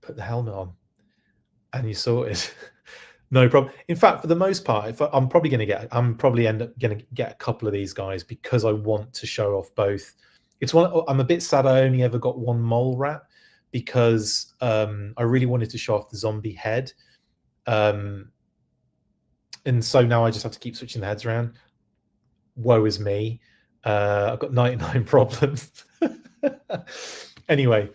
Put the helmet on, and you sorted. No problem. In fact, for the most part, if I'm probably end up going to get a couple of these guys because I want to show off both. It's one. I'm a bit sad I only ever got one mole rat because I really wanted to show off the zombie head, and so now I just have to keep switching the heads around. Woe is me. I've got 99 problems. Anyway,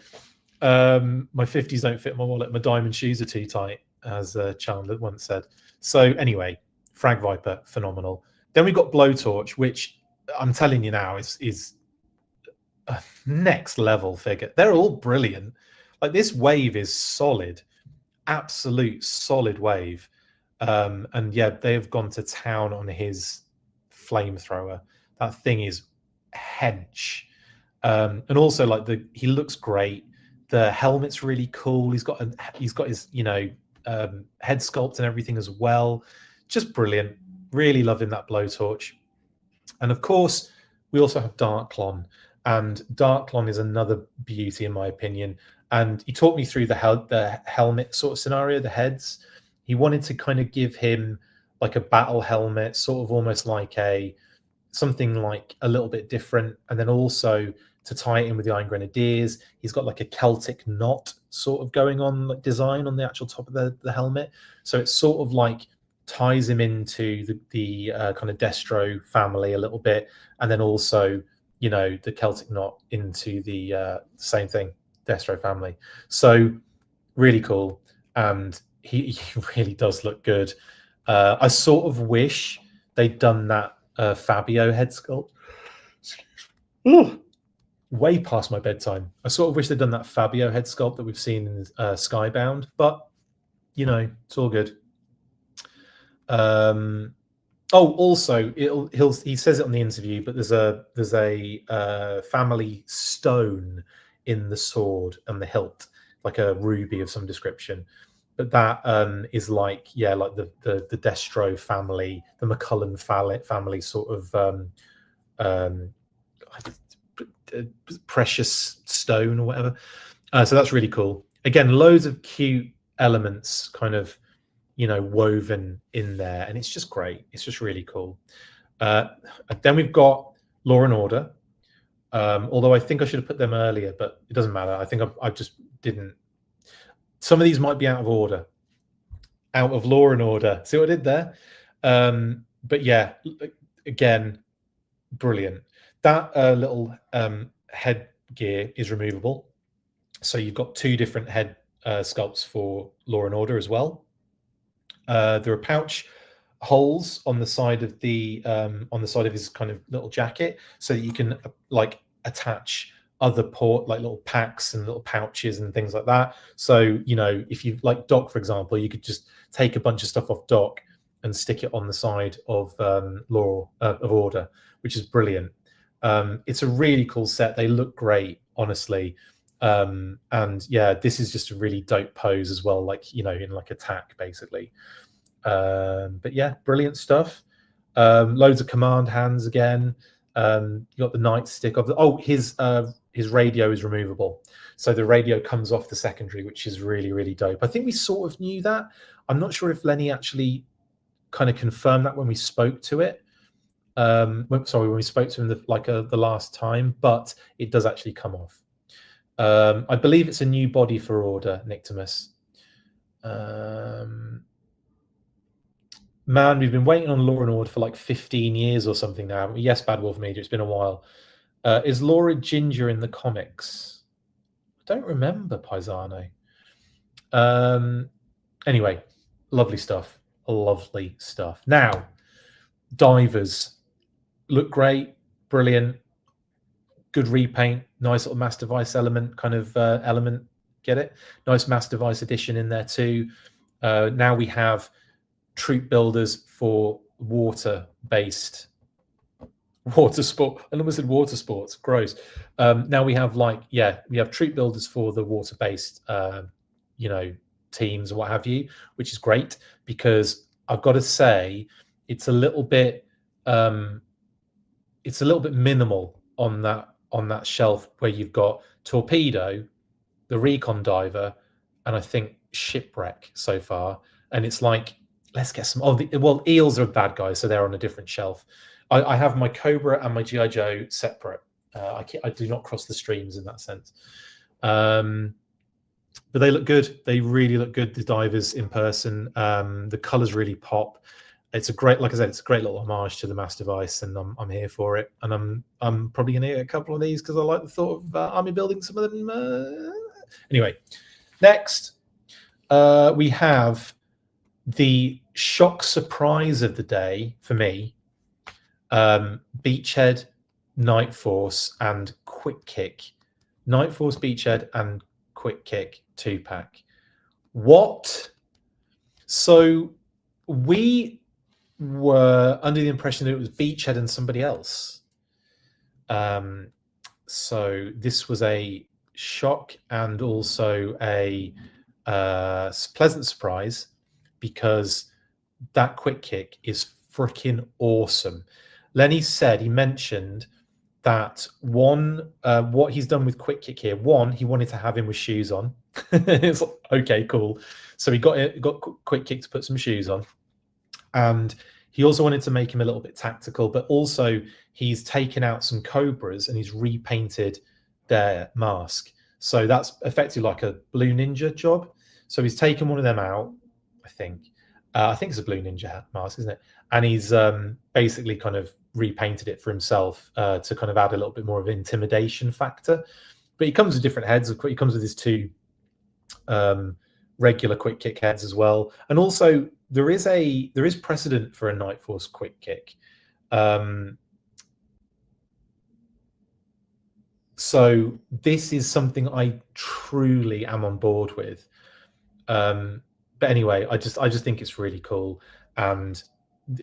my 50s don't fit my wallet. My diamond shoes are too tight, as Chandler once said. So anyway, Frag Viper, phenomenal. Then we've got Blowtorch, which I'm telling you now is a next level figure. They're all brilliant. Like, this wave is solid, absolute solid wave. And yeah, they have gone to town on his flamethrower. That thing is hench. And also, like, he looks great. The helmet's really cool. He's got his head sculpt and everything as well. Just brilliant. Really loving that Blowtorch. And of course, we also have Darklon, and Darklon is another beauty in my opinion. And he talked me through the helmet sort of scenario, the heads. He wanted to kind of give him like a battle helmet, sort of almost like something like a little bit different, and then also to tie it in with the Iron Grenadiers, he's got like a Celtic knot sort of going on, like design on the actual top of the helmet. So it sort of like ties him into the kind of Destro family a little bit, and then also, you know, the Celtic knot into the same thing, Destro family. So really cool, and he really does look good. I sort of wish they'd done that Fabio head sculpt. Ooh, way past my bedtime. I sort of wish they'd done that Fabio head sculpt that we've seen in Skybound, but you know, it's all good. Also, he says it on the interview, but there's a family stone in the sword and the hilt, like a ruby of some description. But that is like, yeah, like the Destro family, the McCullen family sort of precious stone or whatever. So that's really cool. Again, loads of cute elements kind of, you know, woven in there, and it's just great. It's just really cool. Then we've got Law and Order. Although I think I should have put them earlier, but it doesn't matter. I think I just didn't. Some of these might be out of order. Out of Law and Order. See what I did there? But yeah, again, brilliant. That little headgear is removable. So you've got two different head sculpts for Law and Order as well. There are pouch holes on the side of his kind of little jacket, so that you can like attach other like little packs and little pouches and things like that. So, you know, if you like Doc, for example, you could just take a bunch of stuff off Doc and stick it on the side of Law of Order, which is brilliant. It's a really cool set. They look great, honestly. And yeah, this is just a really dope pose as well, like, you know, in like attack basically. But yeah, brilliant stuff. Loads of command hands again. You got the nightstick of his radio is removable, so the radio comes off the secondary, which is really, really dope. I think we sort of knew that. I'm not sure if Lenny actually kind of confirmed that when we spoke to it. When we spoke to him the last time, but it does actually come off. I believe it's a new body for Order, Nictomus. Man, we've been waiting on Law and Order for like 15 years or something now. Yes, Bad Wolf Media, it's been a while. Is Laura Ginger in the comics? I don't remember, Paisano. Anyway, lovely stuff. Lovely stuff. Now, divers look great, brilliant, good repaint, nice little mass device element kind of element. Get it? Nice mass device addition in there too. Now we have troop builders for water-based water sport. I almost said water sports. Gross. Now we have we have troop builders for the water-based, teams or what have you, which is great because I've got to say it's a little bit minimal on that shelf where you've got torpedo, the recon diver, and I think shipwreck so far. And it's like, let's get some. Eels are bad guys, so they're on a different shelf. I have my Cobra and my GI Joe separate. I do not cross the streams in that sense. But they look good. They really look good. The divers in person. The colors really pop. It's a great, like I said, it's a great little homage to the mass device, and I'm here for it. And I'm probably going to get a couple of these because I like the thought of army building some of them. Anyway, next we have the shock surprise of the day for me. Beachhead, Night Force, and Quick Kick. Night Force, Beachhead, and Quick Kick 2-pack. What? So we were under the impression that it was Beachhead and somebody else. So this was a shock and also a pleasant surprise because that Quick Kick is freaking awesome. Lenny said, he mentioned that what he's done with Quick Kick here, he wanted to have him with shoes on. It's like, okay, cool. So he got Quick Kick to put some shoes on. And he also wanted to make him a little bit tactical, but also he's taken out some Cobras and he's repainted their mask. So that's effectively like a Blue Ninja job. So he's taken one of them out, I think. I think it's a Blue Ninja mask, isn't it? And he's basically kind of repainted it for himself to kind of add a little bit more of an intimidation factor. But he comes with different heads. He comes with his two regular Quick Kick heads as well. And also there is precedent for a Night Force Quick Kick. So this is something I truly am on board with. But anyway, I just think it's really cool. And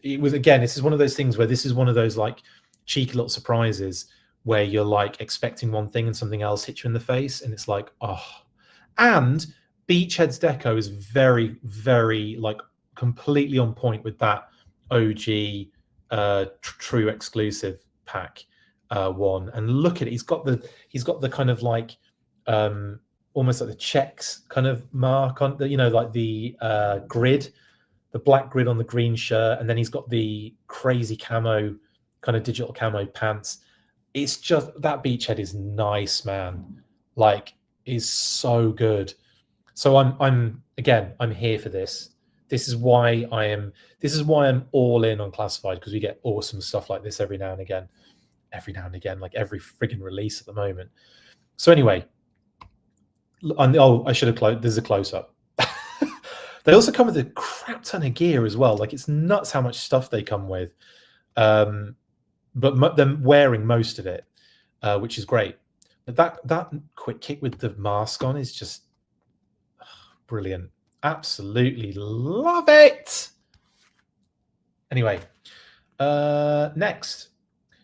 it was, again, this is one of those things where this is one of those like cheeky little surprises where you're like expecting one thing and something else hits you in the face, and it's like, oh. And Beachhead's deco is very, very like completely on point with that OG true exclusive pack one. And look at it, he's got the kind of like almost like the checks kind of mark on the, like the grid, the black grid on the green shirt, and then he's got the crazy camo kind of digital camo pants. It's just, that Beachhead is nice, man. Like, is so good. So I'm here for this. This is why I'm all in on Classified, because we get awesome stuff like this every now and again, like every friggin' release at the moment. So anyway, I should have closed. There's a close up. They also come with a crap ton of gear as well. Like, it's nuts how much stuff they come with. But them wearing most of it, which is great. But that Quick Kick with the mask on is just brilliant. Absolutely love it. Anyway, next,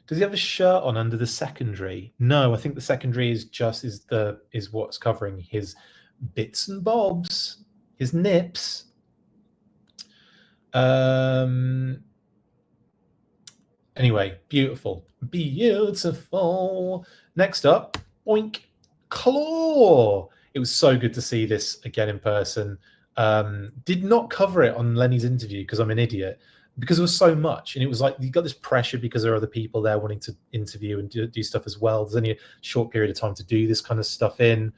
does he have a shirt on under the secondary? No, I think the secondary is what's covering his bits and bobs, his nips. Anyway, beautiful. Next up, Oink Claw. It was so good to see this again in person. Did not cover it on Lenny's interview because I'm an idiot, because there was so much, and it was like you got this pressure because there are other people there wanting to interview and do stuff as well. There's only a short period of time to do this kind of stuff in.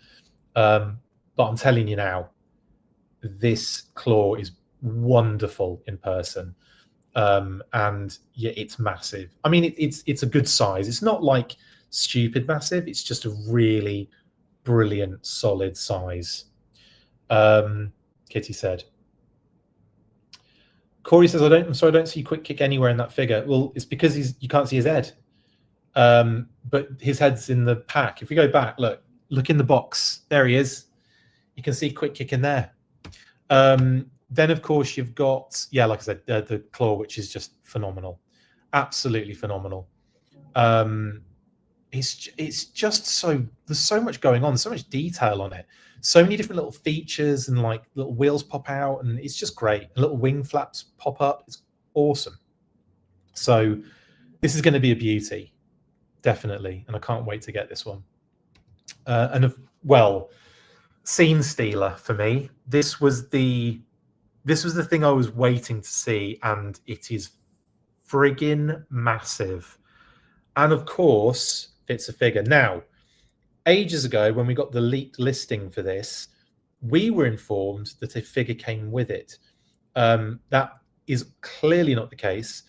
But I'm telling you now, this Claw is wonderful in person. And yeah, it's massive. I mean, it's a good size. It's not like stupid massive. It's just a really brilliant, solid size. Kitty said. Corey says, I'm sorry, I don't see Quick Kick anywhere in that figure. Well, it's because you can't see his head. But his head's in the pack. If we go back, look in the box. There he is. You can see Quick Kick in there. Then, of course, you've got, yeah, like I said, the claw, which is just phenomenal. Absolutely phenomenal. It's just so, there's so much going on, so much detail on it. So many different little features and like little wheels pop out, and it's just great. And little wing flaps pop up. It's awesome. So this is going to be a beauty, definitely. And I can't wait to get this one. Well, scene stealer for me. This was the thing I was waiting to see, and it is friggin' massive. And of course, it's a figure. Now, ages ago, when we got the leaked listing for this, we were informed that a figure came with it. That is clearly not the case.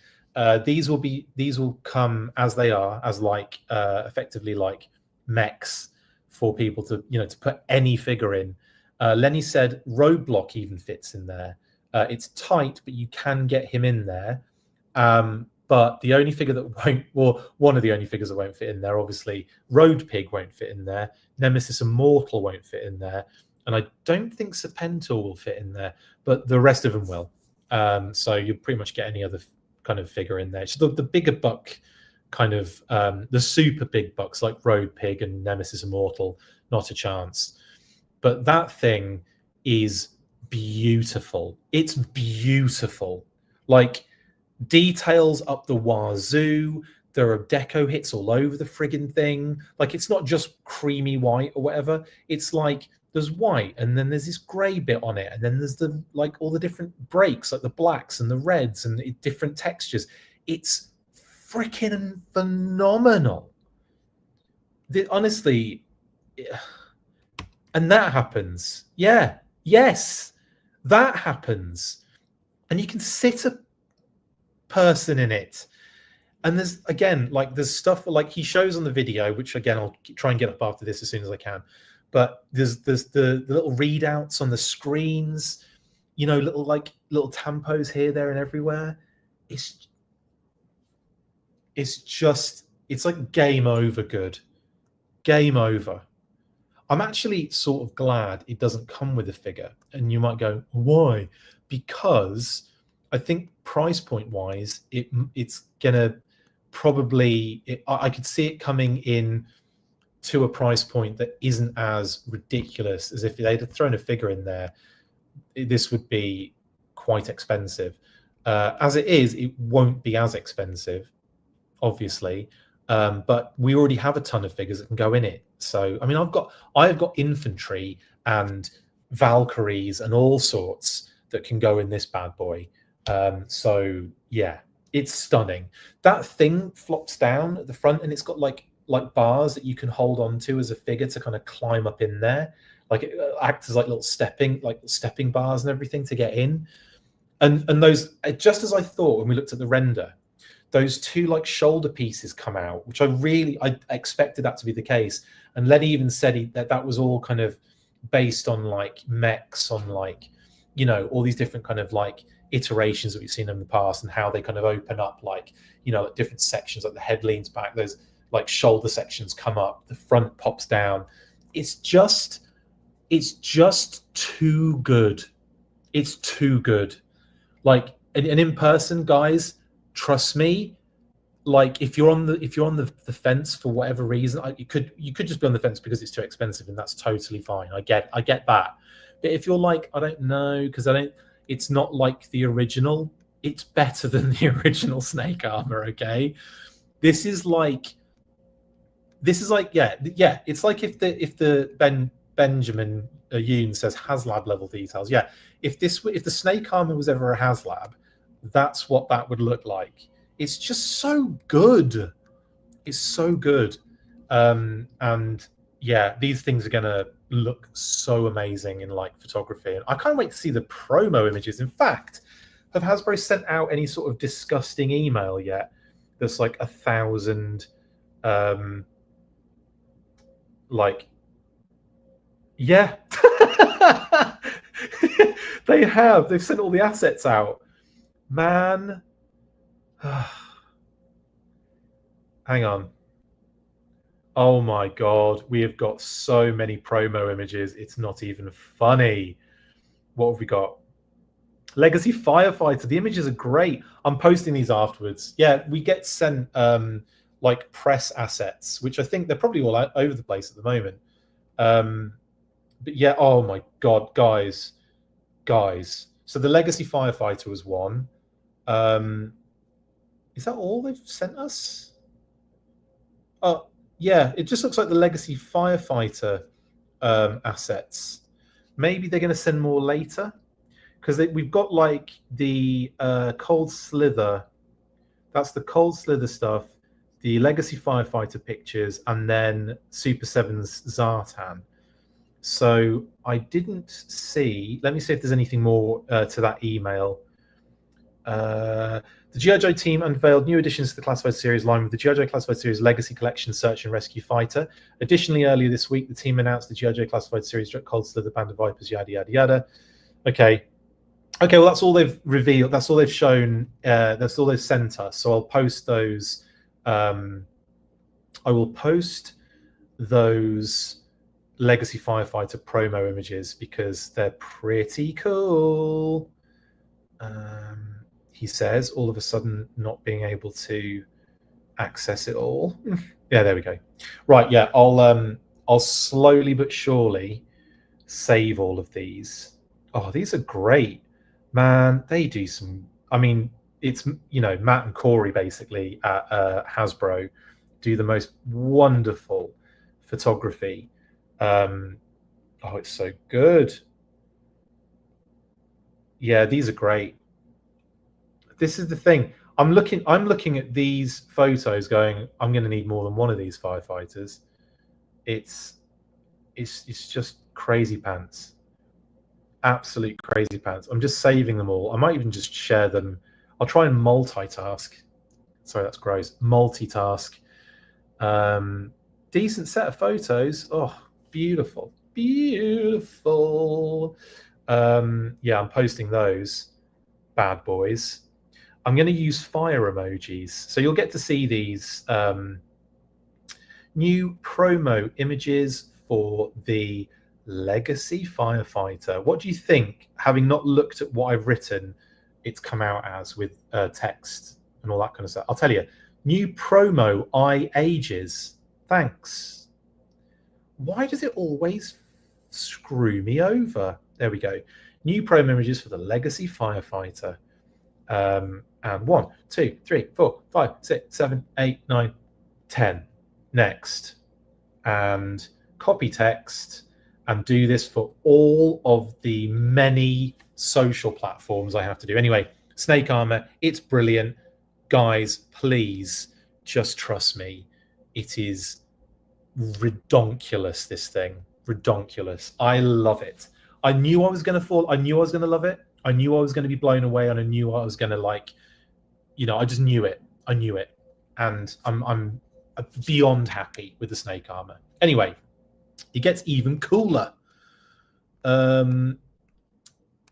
These will come as they are, as like effectively like mechs for people to to put any figure in. Lenny said Roadblock even fits in there. It's tight, but you can get him in there. But the only figure that won't, well, one of the only figures that won't fit in there, obviously, Road Pig won't fit in there. Nemesis Immortal won't fit in there. And I don't think Serpentor will fit in there, but the rest of them will. So you'll pretty much get any other kind of figure in there. So the bigger buck kind of, the super big bucks like Road Pig and Nemesis Immortal, not a chance. But that thing is beautiful. It's beautiful. Like, details up the wazoo. There are deco hits all over the friggin' thing. Like, it's not just creamy white or whatever. It's like there's white, and then there's this grey bit on it, and then there's the like all the different breaks, like the blacks and the reds and different textures. It's freaking phenomenal. Honestly, and that happens. Yeah, yes, that happens, and you can sit a person in it. And there's, again, like there's stuff like he shows on the video, which again I'll try and get up after this as soon as I can. But there's the little readouts on the screens, little tampos here, there, and everywhere. It's like game over good. Game over. I'm actually sort of glad it doesn't come with a figure. And you might go, why? Because I think price point wise, it's gonna probably. I could see it coming in to a price point that isn't as ridiculous as if they'd have thrown a figure in there. This would be quite expensive. As it is, it won't be as expensive, obviously. But we already have a ton of figures that can go in it. So I mean, I've got infantry and Valkyries and all sorts that can go in this bad boy. So yeah, it's stunning. That thing flops down at the front, and it's got like bars that you can hold on to as a figure to kind of climb up in there. Like it acts as like little stepping bars and everything to get in. And those, just as I thought when we looked at the render, those two like shoulder pieces come out, which I expected that to be the case. And Lenny even said that was all kind of based on like mechs, on like, all these different kind of like iterations that we've seen in the past, and how they kind of open up like, like different sections, like the head leans back, those like shoulder sections come up, the front pops down. It's just too good. It's too good. Like, and in person, guys, trust me, like if you're on the fence for whatever reason, you could just be on the fence because it's too expensive, and that's totally fine. I get that. But if you're like, I don't know, because it's not like the original, it's better than the original Snake Armor, okay? This is like yeah, it's like if the Benjamin Yoon says HasLab level details. Yeah, if the Snake Armor was ever a HasLab, that's what that would look like. It's just so good. It's so good. And yeah, these things are going to look so amazing in like photography. And I can't wait to see the promo images. In fact, have Hasbro sent out any sort of disgusting email yet? That's like 1,000, like, yeah. They have. They've sent all the assets out. Man. Hang on. Oh my God. We have got so many promo images. It's not even funny. What have we got? Legacy Firefighter. The images are great. I'm posting these afterwards. Yeah, we get sent like press assets, which I think they're probably all over the place at the moment. But yeah, oh my God, guys. So the Legacy Firefighter was one. Is that all they've sent us? Oh, yeah, it just looks like the Legacy Firefighter assets. Maybe they're going to send more later, because we've got like the Cold Slither. That's the Cold Slither stuff, the Legacy Firefighter pictures, and then Super 7's Zartan. So I didn't see. Let me see if there's anything more to that email. The G.I. Joe team unveiled new additions to the Classified Series line with the G.I. Joe Classified Series Legacy Collection Search and Rescue Fighter. Additionally, earlier this week, the team announced the G.I. Joe Classified Series Cold Slither, Band of Vipers, yada, yada, yada. Okay, well, that's all they've revealed. That's all they've shown. That's all they've sent us. So I'll post those. I will post those Legacy Firefighter promo images because they're pretty cool. He says, all of a sudden not being able to access it all. Yeah, there we go. Right, yeah, I'll slowly but surely save all of these. Oh, these are great. Man, they do some, I mean, it's, you know, Matt and Corey basically at Hasbro do the most wonderful photography. Oh, it's so good. Yeah, these are great. This is the thing. I'm looking at these photos going, I'm going to need more than one of these firefighters. It's just crazy pants. Absolute crazy pants. I'm just saving them all. I might even just share them. I'll try and multitask. Sorry, that's gross. Multitask. Decent set of photos. Oh, beautiful. Beautiful. Yeah, I'm posting those bad boys. I'm going to use fire emojis. So you'll get to see these new promo images for the Legacy Firefighter. What do you think, having not looked at what I've written, it's come out as with text and all that kind of stuff? I'll tell you, new promo ages. Thanks. Why does it always screw me over? There we go. New promo images for the Legacy Firefighter. And 1, 2, 3, 4, 5, 6, 7, 8, 9, 10. Next. And copy text and do this for all of the many social platforms I have to do. Anyway, Snake Armor, it's brilliant. Guys, please just trust me. It is redonkulous, this thing. Redonkulous. I love it. I knew I was going to fall. I knew I was going to love it. I knew I was going to be blown away, and I knew I was going to, like, you know, I just knew it. I knew it. And I'm beyond happy with the Snake Armor. Anyway, it gets even cooler.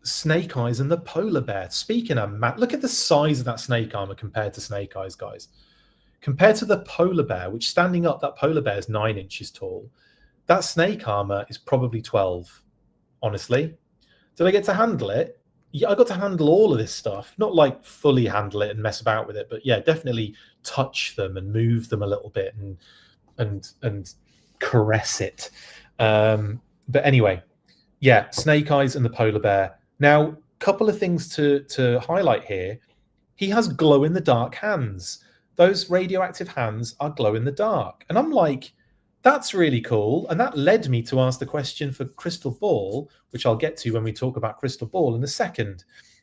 Snake Eyes and the Polar Bear. Speaking of Matt, look at the size of that Snake Armor compared to Snake Eyes, guys. Compared to the Polar Bear, which standing up, that Polar Bear is 9 inches tall. That Snake Armor is probably 12, honestly. Did I get to handle it? Yeah, I got to handle all of this stuff. Not like fully handle it and mess about with it, but yeah, definitely touch them and move them a little bit and caress it. But anyway, yeah, Snake Eyes and the Polar Bear. Now, couple of things to highlight here. He has glow-in-the-dark hands. Those radioactive hands are glow-in-the-dark. And I'm like, that's really cool. And that led me to ask the question for Crystal Ball, which I'll get to when we talk about Crystal Ball in a second.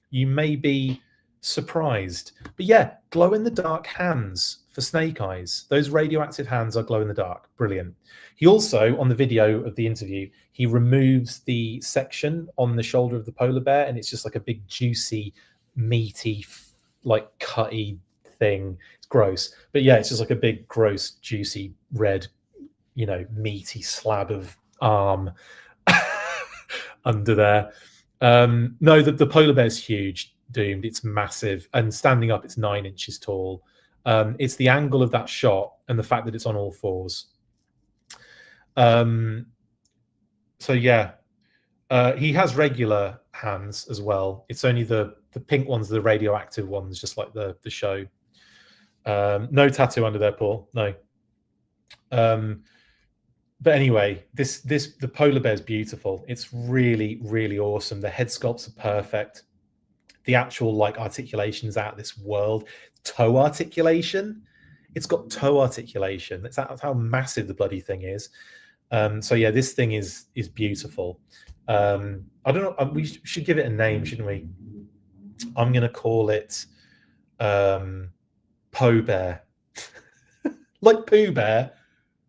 You may be surprised. But yeah, glow in the dark hands for Snake Eyes. Those radioactive hands are glow in the dark. Brilliant. He also, on the video of the interview, he removes the section on the shoulder of the polar bear, and it's just like a big juicy, meaty, like cutty thing. It's gross. But yeah, it's just like a big, gross, juicy, red, you know, meaty slab of arm under there. No, the polar bear's huge, Doomed. It's massive, and standing up, it's 9 inches tall. It's the angle of that shot and the fact that it's on all fours. So yeah, he has regular hands as well. It's only the pink ones, the radioactive ones, just like the show. No tattoo under there, Paul. No. But anyway, the polar bear is beautiful. It's really, really awesome. The head sculpts are perfect. The actual like articulation's out of this world. Toe articulation. It's got toe articulation. That's how massive the bloody thing is. So yeah, this thing is beautiful. I don't know. We should give it a name, shouldn't we? I'm going to call it Poe Bear, like Pooh Bear,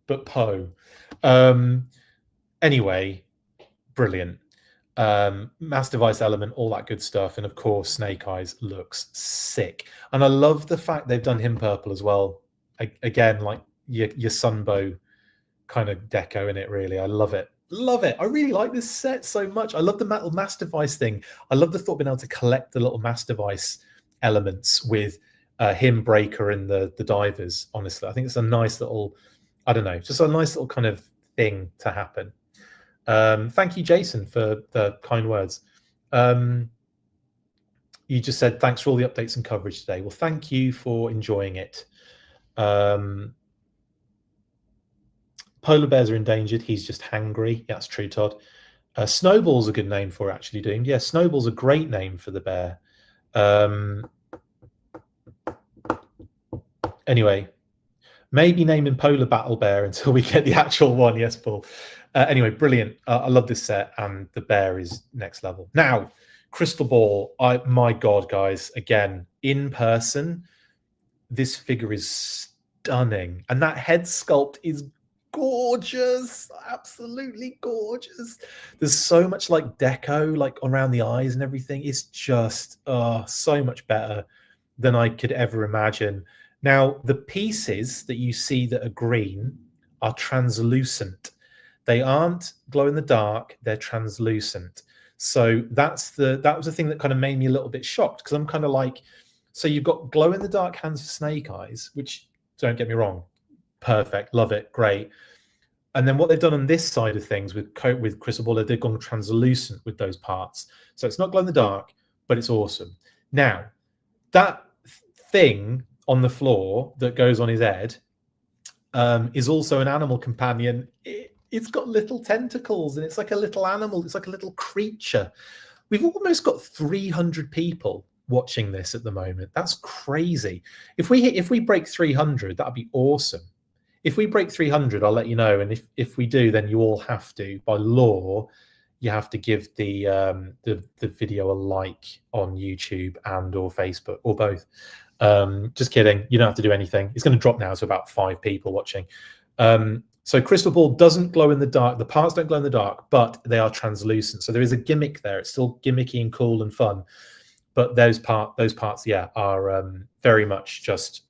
but Poe. Anyway, brilliant. Mass device element, all that good stuff, and of course, Snake Eyes looks sick. And I love the fact they've done him purple as well. Again, like your Sunbow kind of deco in it. Really, I love it. Love it. I really like this set so much. I love the metal mass device thing. I love the thought of being able to collect the little mass device elements with him, Breaker, and the divers. Honestly, I think it's a nice little, I don't know, just a nice little kind of thing to happen. Thank you, Jason, for the kind words. You just said thanks for all the updates and coverage today. Well, thank you for enjoying it. Polar bears are endangered. He's just hangry. Yeah, that's true, Todd. Snowball's a good name for it, actually, Doomed. Yeah, Snowball's a great name for the bear. Anyway, maybe naming Polar Battle Bear until we get the actual one. Yes, Paul. Anyway, brilliant. I love this set, and the bear is next level. Now, Crystal Ball. My God, guys. Again, in person, this figure is stunning. And that head sculpt is gorgeous. Absolutely gorgeous. There's so much like deco, like around the eyes and everything. It's just so much better than I could ever imagine. Now, the pieces that you see that are green are translucent. They aren't glow in the dark, they're translucent. So that was the thing that kind of made me a little bit shocked, because I'm kind of like, so you've got glow in the dark hands for Snake Eyes, which, don't get me wrong, perfect, love it, great. And then what they've done on this side of things with Crystal Ball, they've gone translucent with those parts. So it's not glow in the dark, but it's awesome. Now, that thing on the floor that goes on his head is also an animal companion. It's got little tentacles, and it's like a little animal. It's like a little creature. We've almost got 300 people watching this at the moment. That's crazy. If we break 300, that'd be awesome. If we break 300, I'll let you know. And if we do, then you all have to, by law, you have to give the video a like on YouTube and or Facebook, or both. Just kidding. You don't have to do anything. It's going to drop now to about 5 people watching. So Crystal Ball doesn't glow in the dark. The parts don't glow in the dark, but they are translucent. So there is a gimmick there. It's still gimmicky and cool and fun. But those parts, yeah, are very much just,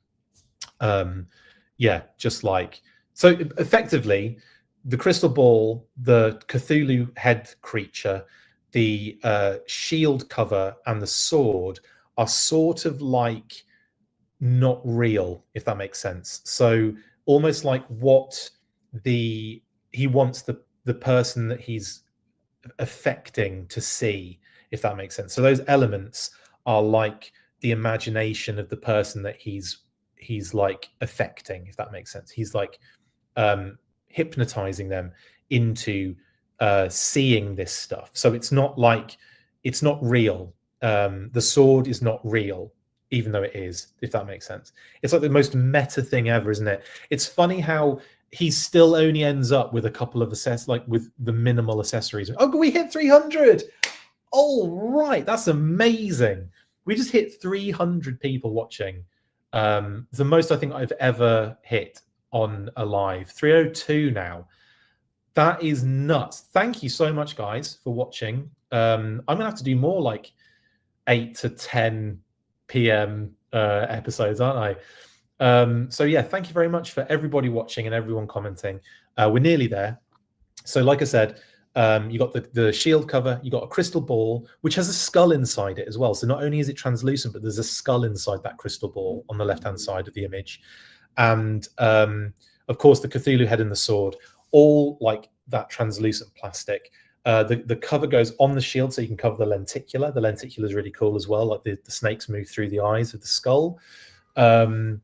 just like, so effectively, the Crystal Ball, the Cthulhu head creature, the shield cover, and the sword are sort of like not real, if that makes sense. So almost like what he wants the person that he's affecting to see, if that makes sense. So those elements are like the imagination of the person that he's like affecting, if that makes sense. He's like hypnotizing them into seeing this stuff. So it's not real. The sword is not real, even though it is, if that makes sense. It's like the most meta thing ever, isn't it? It's funny how he still only ends up with a couple of with the minimal accessories. Oh, we hit 300. All right, that's amazing. We just hit 300 people watching. The most I think I've ever hit on a live. 302 now. That is nuts. Thank you so much, guys, for watching. I'm gonna have to do more like 8 to 10 p.m. Episodes, aren't I? So yeah, thank you very much for everybody watching and everyone commenting. We're nearly there. So like I said, you got the shield cover, you got a crystal ball, which has a skull inside it as well. So not only is it translucent, but there's a skull inside that crystal ball on the left-hand side of the image. And of course, the Cthulhu head and the sword, all like that translucent plastic. The cover goes on the shield, so you can cover the lenticular. The lenticular is really cool as well, like the snakes move through the eyes of the skull. The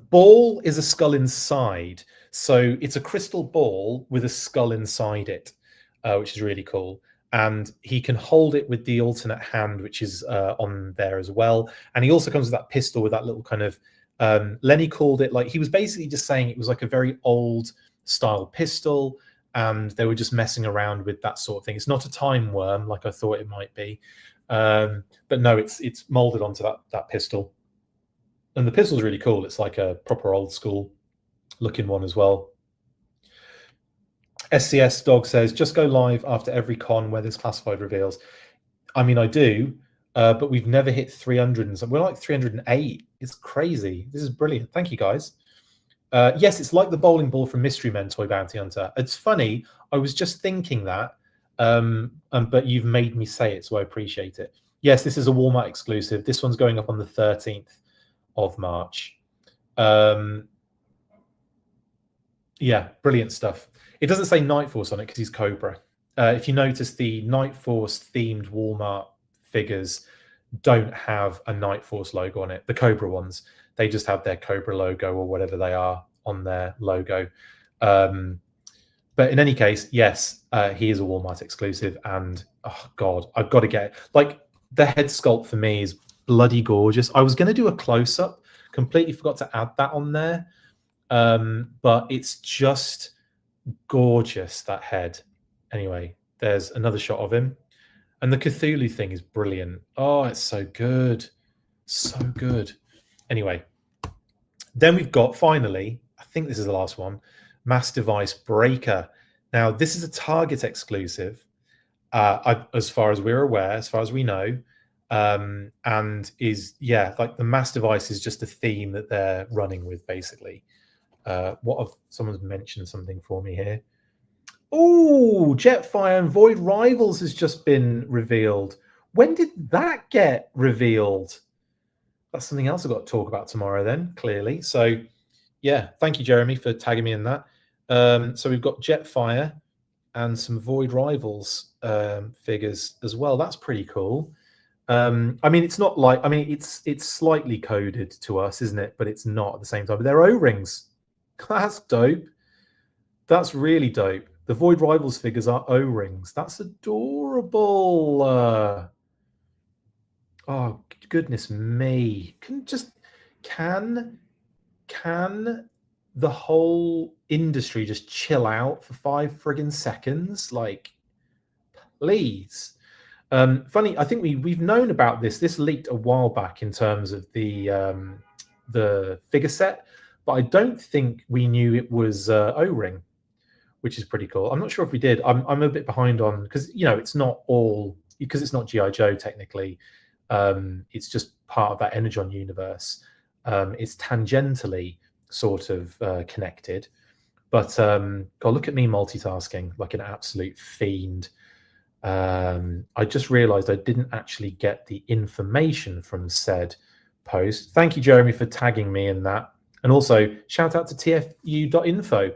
ball is a skull inside. So it's a crystal ball with a skull inside it, which is really cool. And he can hold it with the alternate hand, which is on there as well. And he also comes with that pistol with that little kind of, Lenny called it, like, he was basically just saying it was like a very old style pistol, and they were just messing around with that sort of thing. It's not a time worm like I thought it might be. But no, it's molded onto that pistol. And the pistol's really cool. It's like a proper old school looking one as well. SCS Dog says, just go live after every con where there's classified reveals. I mean, I do, but we've never hit 300 and something. We're like 308. It's crazy. This is brilliant. Thank you, guys. Yes, it's like the bowling ball from Mystery Men Toy Bounty Hunter. It's funny. I was just thinking that, but you've made me say it, so I appreciate it. Yes, this is a Walmart exclusive. This one's going up on the 13th of March. Yeah, brilliant stuff. It doesn't say Night Force on it because he's Cobra. If you notice, the Night Force themed Walmart figures don't have a Night Force logo on it. The Cobra ones, they just have their Cobra logo or whatever they are on their logo. But in any case, yes, he is a Walmart exclusive. And oh God, I've got to get it. Like, the head sculpt for me is bloody gorgeous. I was going to do a close-up, completely forgot to add that on there. But it's just gorgeous, that head. Anyway, there's another shot of him. And the Cthulhu thing is brilliant. Oh, it's so good. So good. Anyway, then we've got, finally, I think this is the last one, Mass Device Breaker. Now, this is a Target exclusive, as far as we're aware, as far as we know. And is, yeah, like the Mass Device is just a theme that they're running with, basically. Someone's mentioned something for me here. Oh, Jetfire and Void Rivals has just been revealed. When did that get revealed? That's something else I've got to talk about tomorrow then, clearly. So, yeah, thank you, Jeremy, for tagging me in that. So we've got Jetfire and some Void Rivals figures as well. That's pretty cool. I mean, it's not like, I mean, it's slightly coded to us, isn't it? But it's not at the same time. But they're O-rings. That's dope. That's really dope. The Void Rivals figures are O-rings. That's adorable. Oh, goodness me. Can the whole industry just chill out for 5 friggin' seconds? Like, please. Funny, I think we've known about this. This leaked a while back in terms of the figure set, but I don't think we knew it was O-ring, which is pretty cool. I'm not sure if we did. I'm a bit behind on, because, you know, it's not all, because it's not G.I. Joe technically. It's just part of that Energon universe. It's tangentially sort of connected, but God, look at me multitasking like an absolute fiend. I just realized I didn't actually get the information from said post. Thank you, Jeremy, for tagging me in that. And also shout out to tfu.info.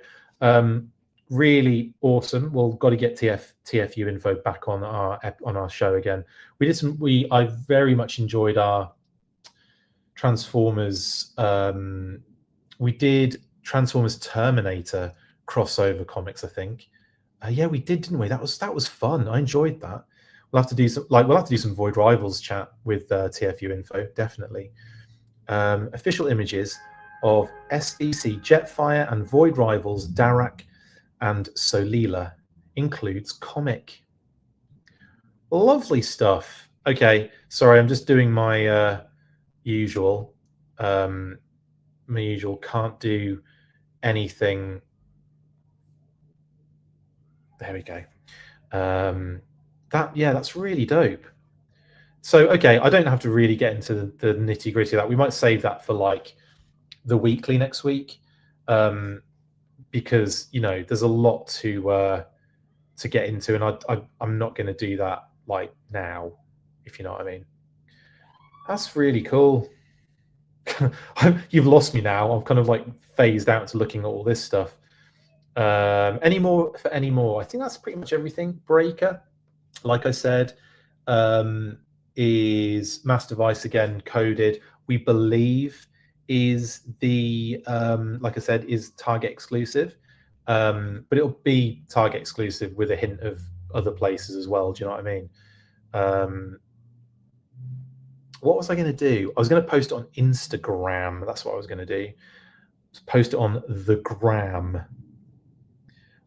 Really awesome. We've got to get TFU info back on our show again. I very much enjoyed our Transformers. We did Transformers Terminator crossover comics, I think. Yeah, we did, didn't we? That was fun. I enjoyed that. We'll have to do some Void Rivals chat with TFU info, definitely. Official images of SDC, Jetfire, and Void Rivals, Darak, and Solila includes comic. Lovely stuff. Okay, sorry, I'm just doing my usual. My usual can't do anything. There we go. That's really dope. So, okay, I don't have to really get into the nitty gritty of that. We might save that for like the weekly next week, because there's a lot to get into, and I'm not going to do that like now, if you know what I mean. That's really cool. You've lost me now. I'm kind of like phased out to looking at all this stuff. Any more? I think that's pretty much everything. Breaker, like I said, is mass device again coded. We believe is the like I said, is Target exclusive, but it'll be Target exclusive with a hint of other places as well. Do you know what I mean? What was I going to do? I was going to post it on Instagram. That's what I was going to do. Post it on the gram.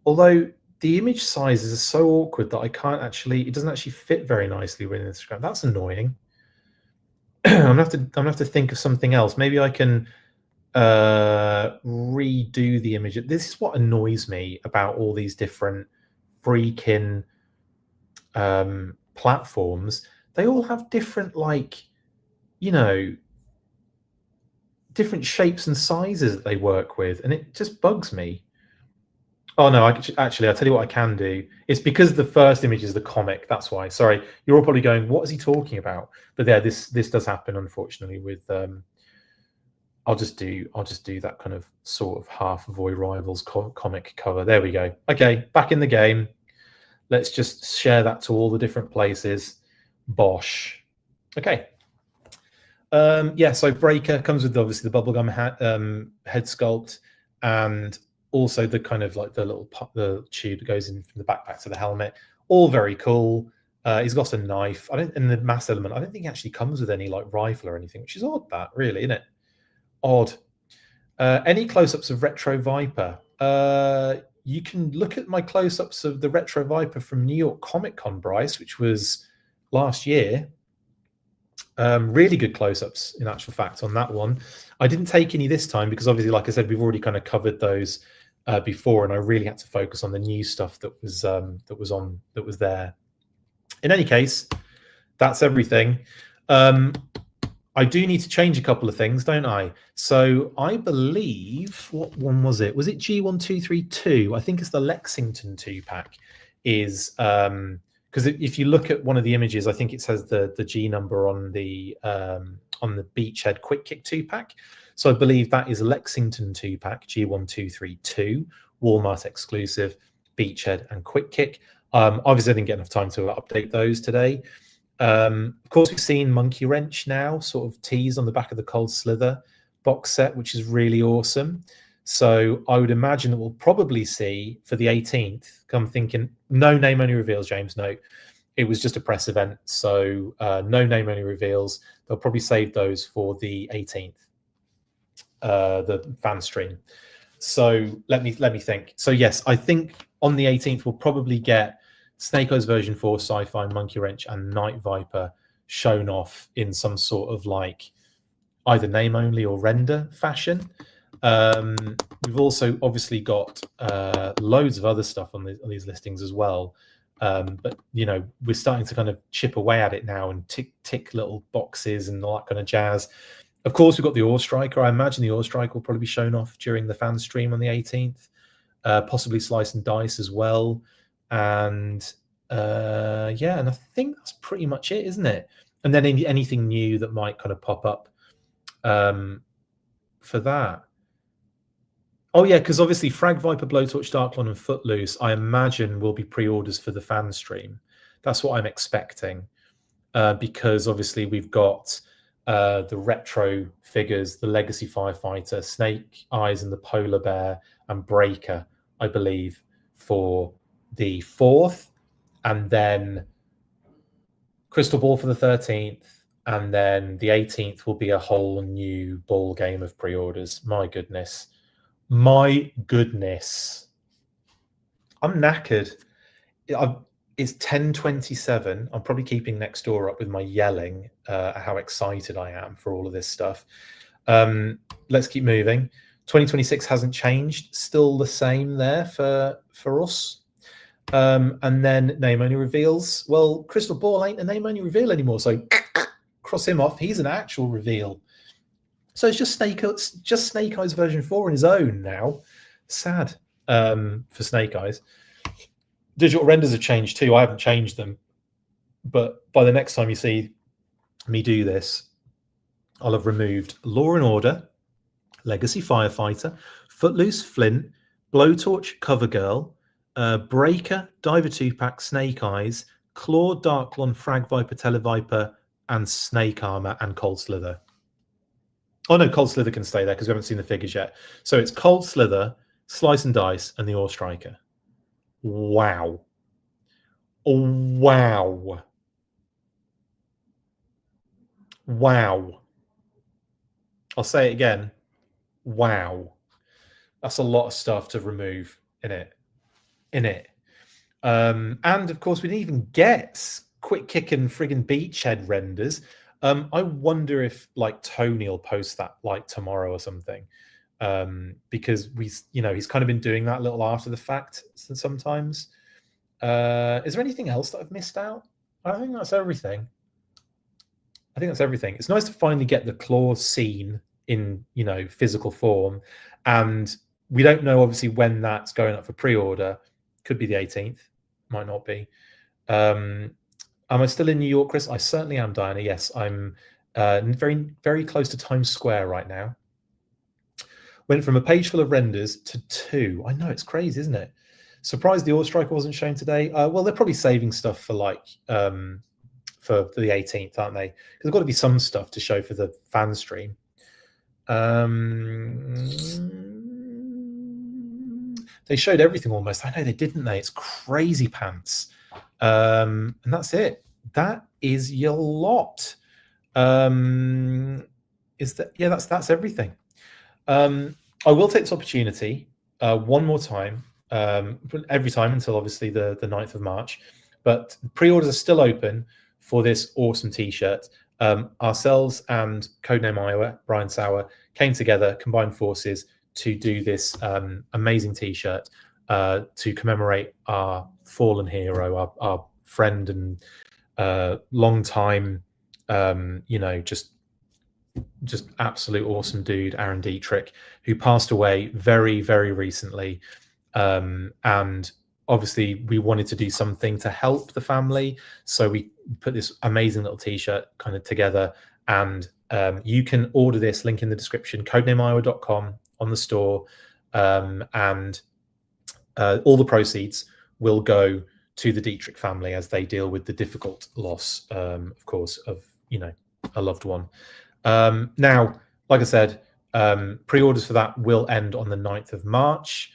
Although the image sizes are so awkward that I can't actually. It doesn't actually fit very nicely with Instagram. That's annoying. I'm gonna have to think of something else. Maybe I can redo the image. This is what annoys me about all these different freaking platforms. They all have different, like, different shapes and sizes that they work with, and it just bugs me. Oh no, actually, I'll tell you what I can do. It's because the first image is the comic. That's why. Sorry, you're all probably going, "What is he talking about?" But yeah, this does happen, unfortunately. With I'll just do that kind of sort of half Void Rivals comic cover. There we go. Okay, back in the game. Let's just share that to all the different places. Bosh. Okay. So Breaker comes with obviously the bubblegum head sculpt, and also the kind of like the tube that goes in from the backpack to the helmet. All very cool. He's got a knife. In the mass element, I don't think it actually comes with any like rifle or anything, which is odd. That really, isn't it? Odd. Any close-ups of Retro Viper? You can look at my close-ups of the Retro Viper from New York Comic Con, Bryce, which was last year. Really good close-ups, in actual fact, on that one. I didn't take any this time because obviously, like I said, we've already kind of covered those before, and I really had to focus on the new stuff that was there. In any case, that's everything. I do need to change a couple of things, don't I? So I believe, what one was it? Was it G1232? I think it's the Lexington 2-pack. Is because if you look at one of the images, I think it says the G number on the Beachhead Quick Kick 2-pack. So I believe that is Lexington 2-pack, G1232, Walmart exclusive, Beachhead and Quick Kick. Obviously, I didn't get enough time to update those today. Of course, we've seen Monkey Wrench now sort of teased on the back of the Cold Slither box set, which is really awesome. So I would imagine that we'll probably see for the 18th. I'm thinking no name only reveals, James. No, it was just a press event, so no name only reveals. They'll probably save those for the 18th, the fan stream. So let me think. So yes, I think on the 18th we'll probably get Snake Eyes version 4, Sci-Fi, Monkey Wrench, and Night Viper shown off in some sort of like either name only or render fashion. We've also obviously got loads of other stuff on these listings as well. But we're starting to kind of chip away at it now and tick little boxes and all that kind of jazz. Of course, we've got the Ore Striker. I imagine the Ore Striker will probably be shown off during the fan stream on the 18th. Possibly Slice and Dice as well. And and I think that's pretty much it, isn't it? And then anything new that might kind of pop up for that. Oh yeah, because obviously Frag Viper, Blowtorch, Darklon, and Footloose, I imagine will be pre-orders for the fan stream. That's what I'm expecting, because obviously we've got the retro figures, the Legacy Firefighter, Snake Eyes and the Polar Bear, and Breaker, I believe, for the 4th, and then Crystal Ball for the 13th, and then the 18th will be a whole new ball game of pre-orders. My goodness. I'm knackered. It's 10:27. I'm probably keeping next door up with my yelling how excited I am for all of this stuff. Let's keep moving. 2026 hasn't changed, still the same there for us. And then name only reveals. Well, Crystal Ball ain't a name only reveal anymore, so cross him off. He's an actual reveal. So it's just Snake Eyes version 4 on his own now. Sad for Snake Eyes. Digital renders have changed too. I haven't changed them, but by the next time you see me do this, I'll have removed Law and Order, Legacy Firefighter, Footloose Flint, Blowtorch Covergirl, Breaker, Diver 2-Pack, Snake Eyes, Claw, Darklon, Frag Viper, Televiper, and Snake Armor, and Cold Slither. Oh no, Cold Slither can stay there because we haven't seen the figures yet. So it's Cold Slither, Slice and Dice, and the Ore Striker. Wow. Wow. Wow. I'll say it again. Wow. That's a lot of stuff to remove in it. And of course, we didn't even get quick kick and friggin' beachhead renders. I wonder if like Tony will post that like tomorrow or something. Because he's kind of been doing that a little after the fact sometimes. Is there anything else that I've missed out? I think that's everything. It's nice to finally get the claws seen in physical form, and we don't know obviously when that's going up for pre-order. Could be the 18th, might not be. Am I still in New York, Chris? I certainly am, Diana. Yes, I'm very, very close to Times Square right now. Went from a page full of renders to 2. I know, it's crazy, isn't it? Surprised the Ore Striker wasn't shown today. Well, they're probably saving stuff for for the 18th, aren't they? Because there's got to be some stuff to show for the fan stream. They showed everything almost. I know they didn't. It's crazy pants. And that's it. That is your lot. That's everything. I will take this opportunity one more time, every time until obviously the 9th of March. But pre-orders are still open for this awesome T-shirt. Ourselves and Codename Iowa, Brian Sauer, came together, combined forces to do this amazing T-shirt to commemorate our fallen hero, our friend and long time, just absolute awesome dude, Aaron Dietrich, who passed away very, very recently. And obviously we wanted to do something to help the family. So we put this amazing little T-shirt kind of together, and you can order this, link in the description, codenameiowa.com on the store. And all the proceeds will go to the Dietrich family as they deal with the difficult loss, of course, of, a loved one. Now, like I said, pre-orders for that will end on the 9th of March.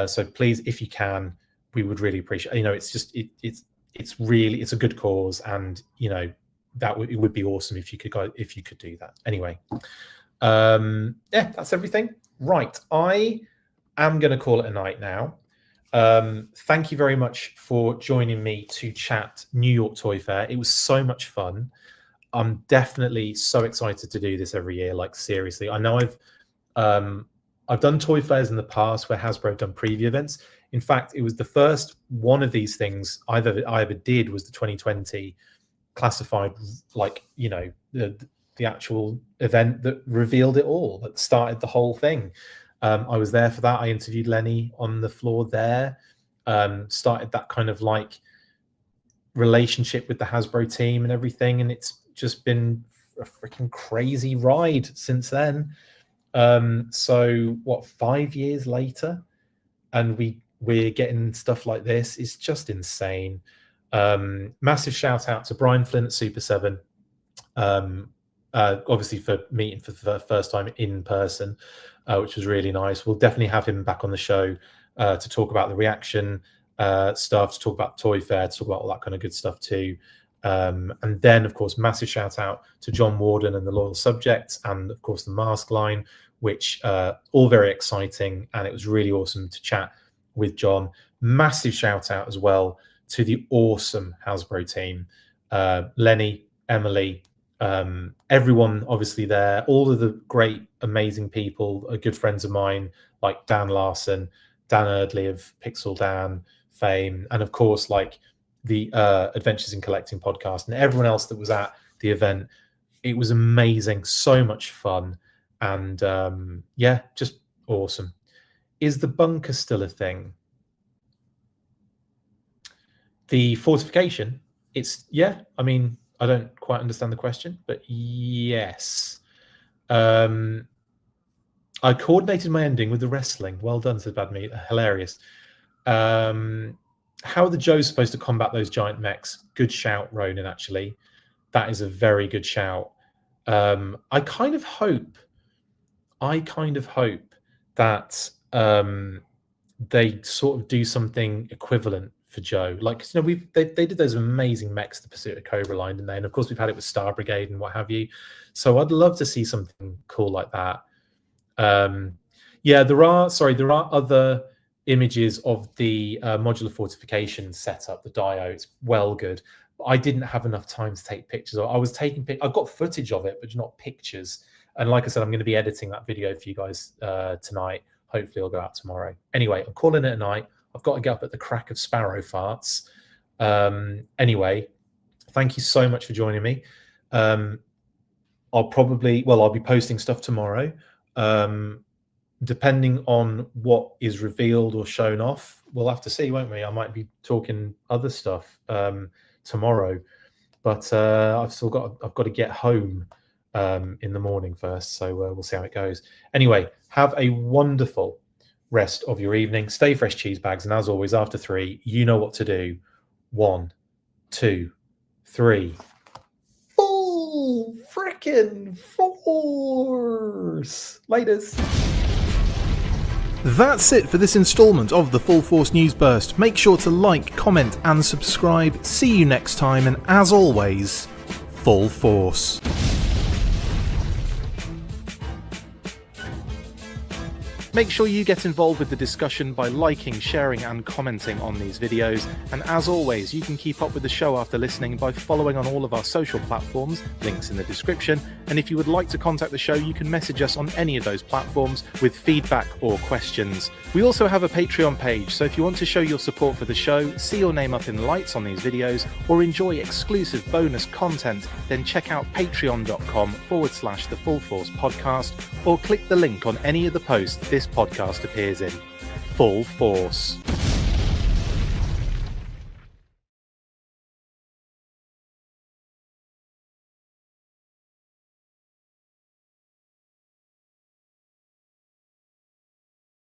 So please, if you can, we would really appreciate, it's a good cause, and, it would be awesome if you could do that. Anyway, that's everything. Right. I am going to call it a night now. Thank you very much for joining me to chat New York Toy Fair. It was so much fun. I'm definitely so excited to do this every year. Like, seriously, I know I've done toy fairs in the past where Hasbro have done preview events. In fact, it was the first one of these things I ever did was the 2020 classified, the actual event that revealed it all, that started the whole thing. I was there for that. I interviewed Lenny on the floor there, started that kind of relationship with the Hasbro team and everything, and it's just been a freaking crazy ride since then. So what, 5 years later, and we're getting stuff like this. It's just insane. Massive shout out to Brian Flynn at Super 7, obviously for meeting for the first time in person, which was really nice. We'll definitely have him back on the show to talk about the reaction stuff, to talk about Toy Fair, to talk about all that kind of good stuff too. And then, of course, massive shout out to John Warden and the Loyal Subjects, and of course the mask line, which all very exciting, and it was really awesome to chat with John. Massive shout out as well to the awesome Hasbro team, Lenny, Emily, everyone obviously there, all of the great, amazing people, good friends of mine like Dan Larson, Dan Erdley of Pixel Dan fame, and of course like the Adventures in Collecting podcast and everyone else that was at the event. It was amazing, so much fun, and yeah, just awesome. Is the bunker still a thing? The fortification, it's, yeah, I mean, I don't quite understand the question, but yes. I coordinated my ending with the wrestling. Well done, said Bad Meat. Hilarious. How are the Joes supposed to combat those giant mechs? Good shout, Ronan, actually. That is a very good shout. I kind of hope that they sort of do something equivalent for Joe. Like, you know, they did those amazing mechs, the Pursuit of Cobra line, didn't they? And of course, we've had it with Star Brigade and what have you. So I'd love to see something cool like that. Yeah, there are other images of the modular fortification setup, the Dio. It's well good. But I didn't have enough time to take pictures. I was taking I've got footage of it, but not pictures. And like I said, I'm going to be editing that video for you guys tonight. Hopefully it'll go out tomorrow. Anyway, I'm calling it a night. I've got to get up at the crack of sparrow farts. Anyway, thank you so much for joining me. I'll be posting stuff tomorrow. Depending on what is revealed or shown off, we'll have to see, won't we? I might be talking other stuff tomorrow, but I've got to get home in the morning first, so we'll see how it goes. Anyway, have a wonderful rest of your evening. Stay fresh, cheese bags, and as always, after 3, you know what to do. 1, 2, 3. Full frickin' force. Laters. That's it for this installment of the Full Force News Burst. Make sure to like, comment, and subscribe. See you next time, and as always, full force. Make sure you get involved with the discussion by liking, sharing and commenting on these videos. And as always, you can keep up with the show after listening by following on all of our social platforms, links in the description. And if you would like to contact the show, you can message us on any of those platforms with feedback or questions. We also have a Patreon page, so if you want to show your support for the show, see your name up in lights on these videos, or enjoy exclusive bonus content, then check out patreon.com/The Full Force Podcast, or click the link on any of the posts this podcast appears in. Full Force.